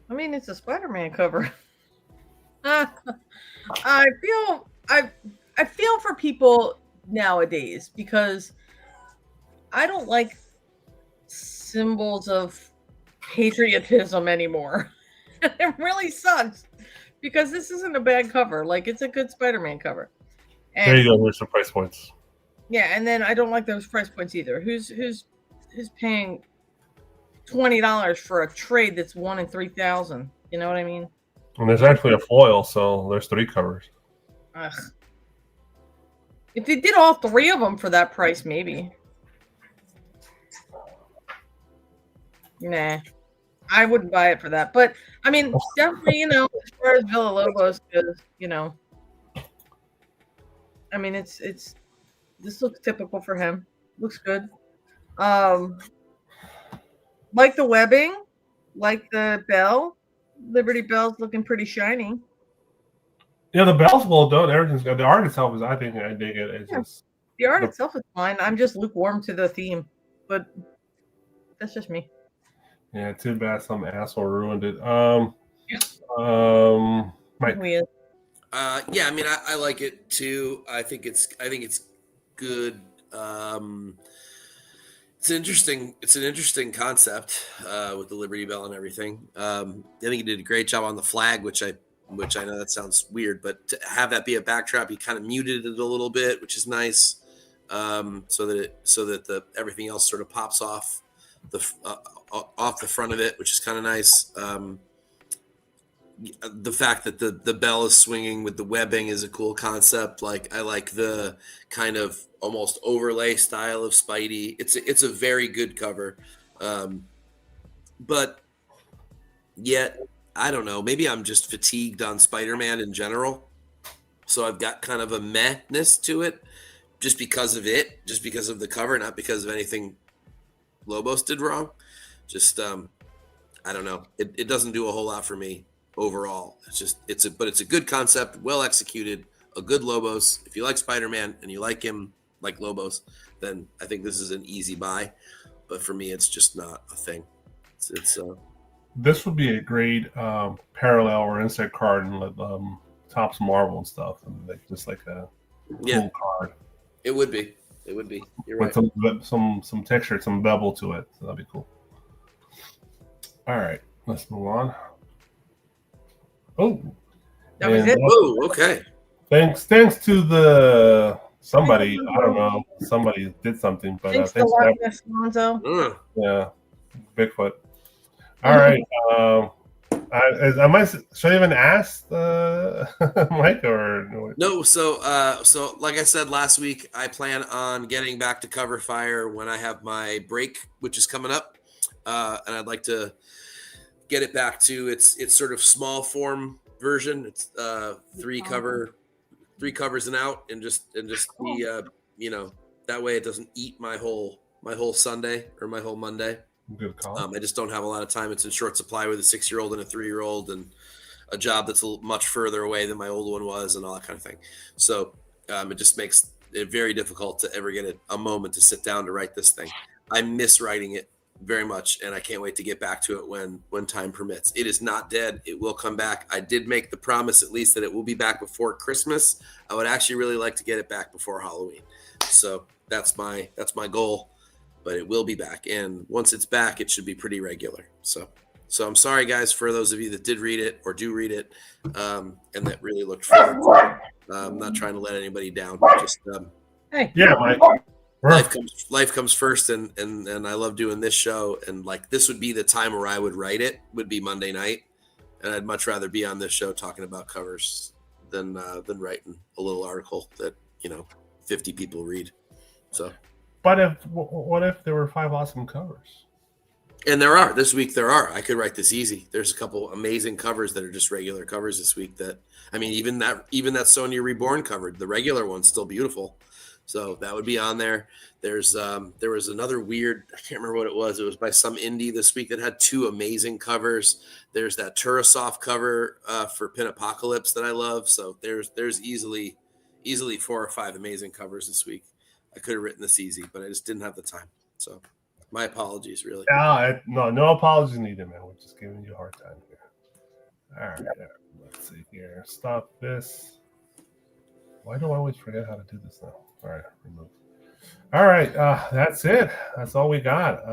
mean, it's a Spider-Man cover. I feel for people nowadays because I don't like symbols of patriotism anymore. It really sucks because this isn't a bad cover. Like, it's a good Spider-Man cover. And, there you go. Here's some price points. Yeah, and then I don't like those price points either. Who's paying $20 for a trade that's 1 in 3,000? You know what I mean? And there's actually a foil, so there's 3 covers. Ugh. If they did all 3 of them for that price, maybe. Nah, I wouldn't buy it for that. But I mean, definitely, as far as Villalobos goes, I mean, it's this looks typical for him. Looks good. Like the webbing, like the bell. Liberty Bell's looking pretty shiny. Yeah, the bell's well done. Everything's good. The art itself is, I dig it. It's just the art itself is fine. I'm just lukewarm to the theme, but that's just me. Yeah, too bad some asshole ruined it. Mike. Yeah, I mean, I like it too. I think it's good. It's an interesting concept with the Liberty Bell and everything. I think he did a great job on the flag, which I know that sounds weird, but to have that be a backdrop, he kind of muted it a little bit, which is nice, so that everything else sort of pops off the front of it, which is kind of nice. The fact that the bell is swinging with the webbing is a cool concept. Like, I like the kind of almost overlay style of Spidey. It's a very good cover, but yet I don't know. Maybe I'm just fatigued on Spider-Man in general, so I've got kind of a meh-ness to it, just because of the cover, not because of anything Lobos did wrong. Just I don't know. It doesn't do a whole lot for me overall. It's a good concept, well executed, a good Lobos. If you like Spider-Man and you like him like Lobos, then I think this is an easy buy. But for me, it's just not a thing. This would be a great parallel or insert card in Topps Marvel and stuff, and just like a Yeah, cool card it would be. It would be. You're with right. some texture, some bevel to it. So that'd be cool. All right, let's move on. Oh, That was and it. Oh, okay. thanks to the somebody, I don't know, somebody did something, but Thanks to thanks Loch to Ness Lonzo. yeah, Bigfoot. All right, should I even ask Mike or No, so like I said last week, I plan on getting back to Cover Fire when I have my break, which is coming up, and I'd like to get it back to its sort of small form version. It's three covers and out, and just be that way it doesn't eat my whole Sunday or my whole Monday. good call? I just don't have a lot of time. It's in short supply with a 6-year-old and a 3-year-old, and a job that's much further away than my old one was, and all that kind of thing. So it just makes it very difficult to ever get a moment to sit down to write this thing. I miss writing it very much, and I can't wait to get back to it when time permits. It is not dead. It will come back. I did make the promise, at least, that it will be back before Christmas. I would actually really like to get it back before Halloween. So that's my goal. But it will be back, and once it's back, it should be pretty regular. So I'm sorry, guys, for those of you that did read it or do read it, and that really looked forward to it. I'm not trying to let anybody down. Just Hey. Yeah, Mike. life comes first, and I love doing this show. And like this would be the time where I would write it, would be Monday night, and I'd much rather be on this show talking about covers than writing a little article that 50 people read. So. But what if there were 5 awesome covers? And there are this week. There are. I could write this easy. There's a couple amazing covers that are just regular covers this week. Even that Sonya Reborn cover, the regular one's still beautiful. So that would be on there. There was another weird. I can't remember what it was. It was by some indie this week that had 2 amazing covers. There's that Turasoft cover for Pin Apocalypse that I love. So there's easily 4 or 5 amazing covers this week. I could have written this easy, but I just didn't have the time. So my apologies, really. No apologies needed, man. We're just giving you a hard time here. All right, let's see here. Stop this. Why do I always forget how to do this now? All right, remove. All right, that's it. That's all we got.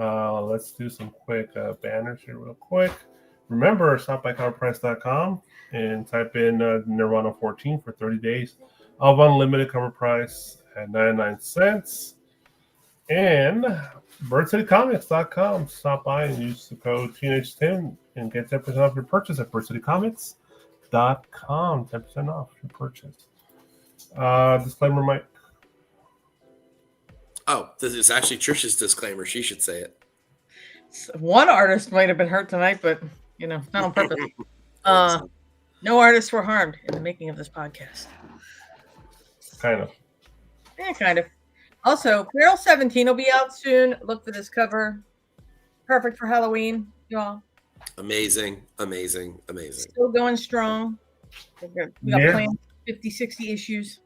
Let's do some quick banners here real quick. Remember, stop by coverprice.com and type in Nirvana 14 for 30 days of unlimited cover price at 99 cents. And birdcitycomics.com. Stop by and use the code TeenageTim and get 10% off your purchase at birdcitycomics.com. 10% off your purchase. Disclaimer, Mike. Oh, this is actually Trisha's disclaimer. She should say it. One artist might have been hurt tonight, but not on purpose. No artists were harmed in the making of this podcast. Kind of. Kind of. Also, Feral 17 will be out soon. Look for this cover. Perfect for Halloween, y'all. Amazing. Still going strong. We got planned 50, 60 issues.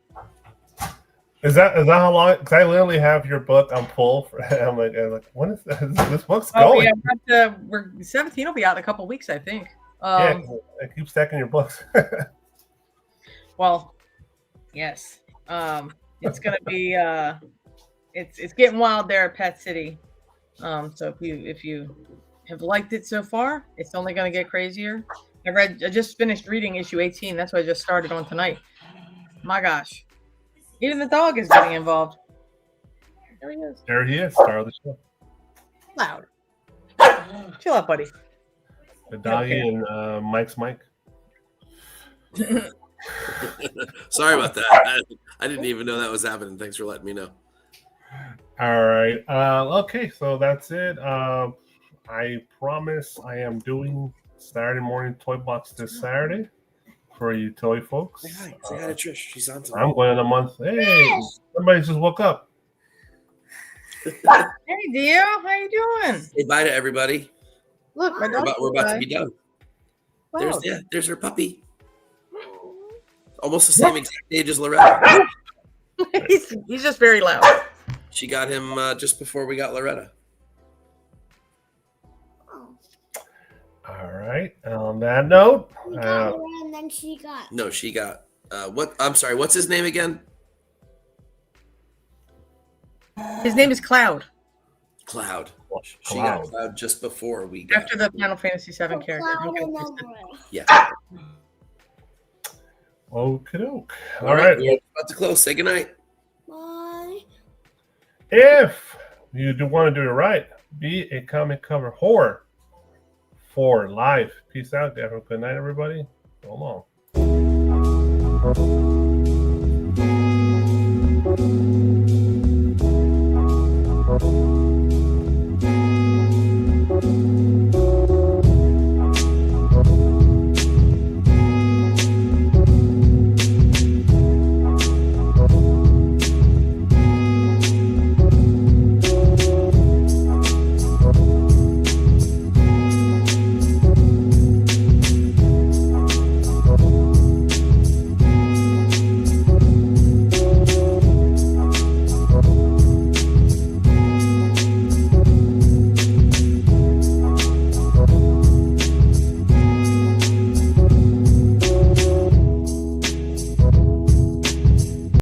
Is that how long? Because I literally have your book on pull. I'm like, when is this book's going? Yeah, 17 will be out in a couple weeks, I think. I keep stacking your books. Well, yes. It's gonna be it's getting wild there at Pet City. So if you have liked it so far, it's only gonna get crazier. I just finished reading issue 18. That's what I just started on tonight. My gosh. Even the dog is getting involved. There he is. There he is, star of the show. Loud. Chill out, buddy. The doggy and Mike's Mike. Sorry about that. I didn't even know that was happening. Thanks for letting me know. All right. Okay, so that's it. I promise I am doing Saturday morning toy box this Saturday for you toy folks. Say hi to Trish. She's on tonight. I'm going in a month. Hey, somebody just woke up. Hey, Dio. How you doing? Say bye to everybody. Look, my dog. We're about to be done. Wow. There's her puppy. Almost the same exact age as Loretta. he's just very loud. She got him just before we got Loretta. All right. On that note, We got her, and then she got. No, she got what? I'm sorry. What's his name again? His name is Cloud. Cloud. She Cloud. got Cloud just before we got. After the Final Fantasy VII character. Cloud Okay. and Emerald. Yeah. okie doke. All right. We're about to close. Say goodnight. Bye. If you do want to do it right, be a comic cover whore for life. Peace out. Have a good night, everybody. So long.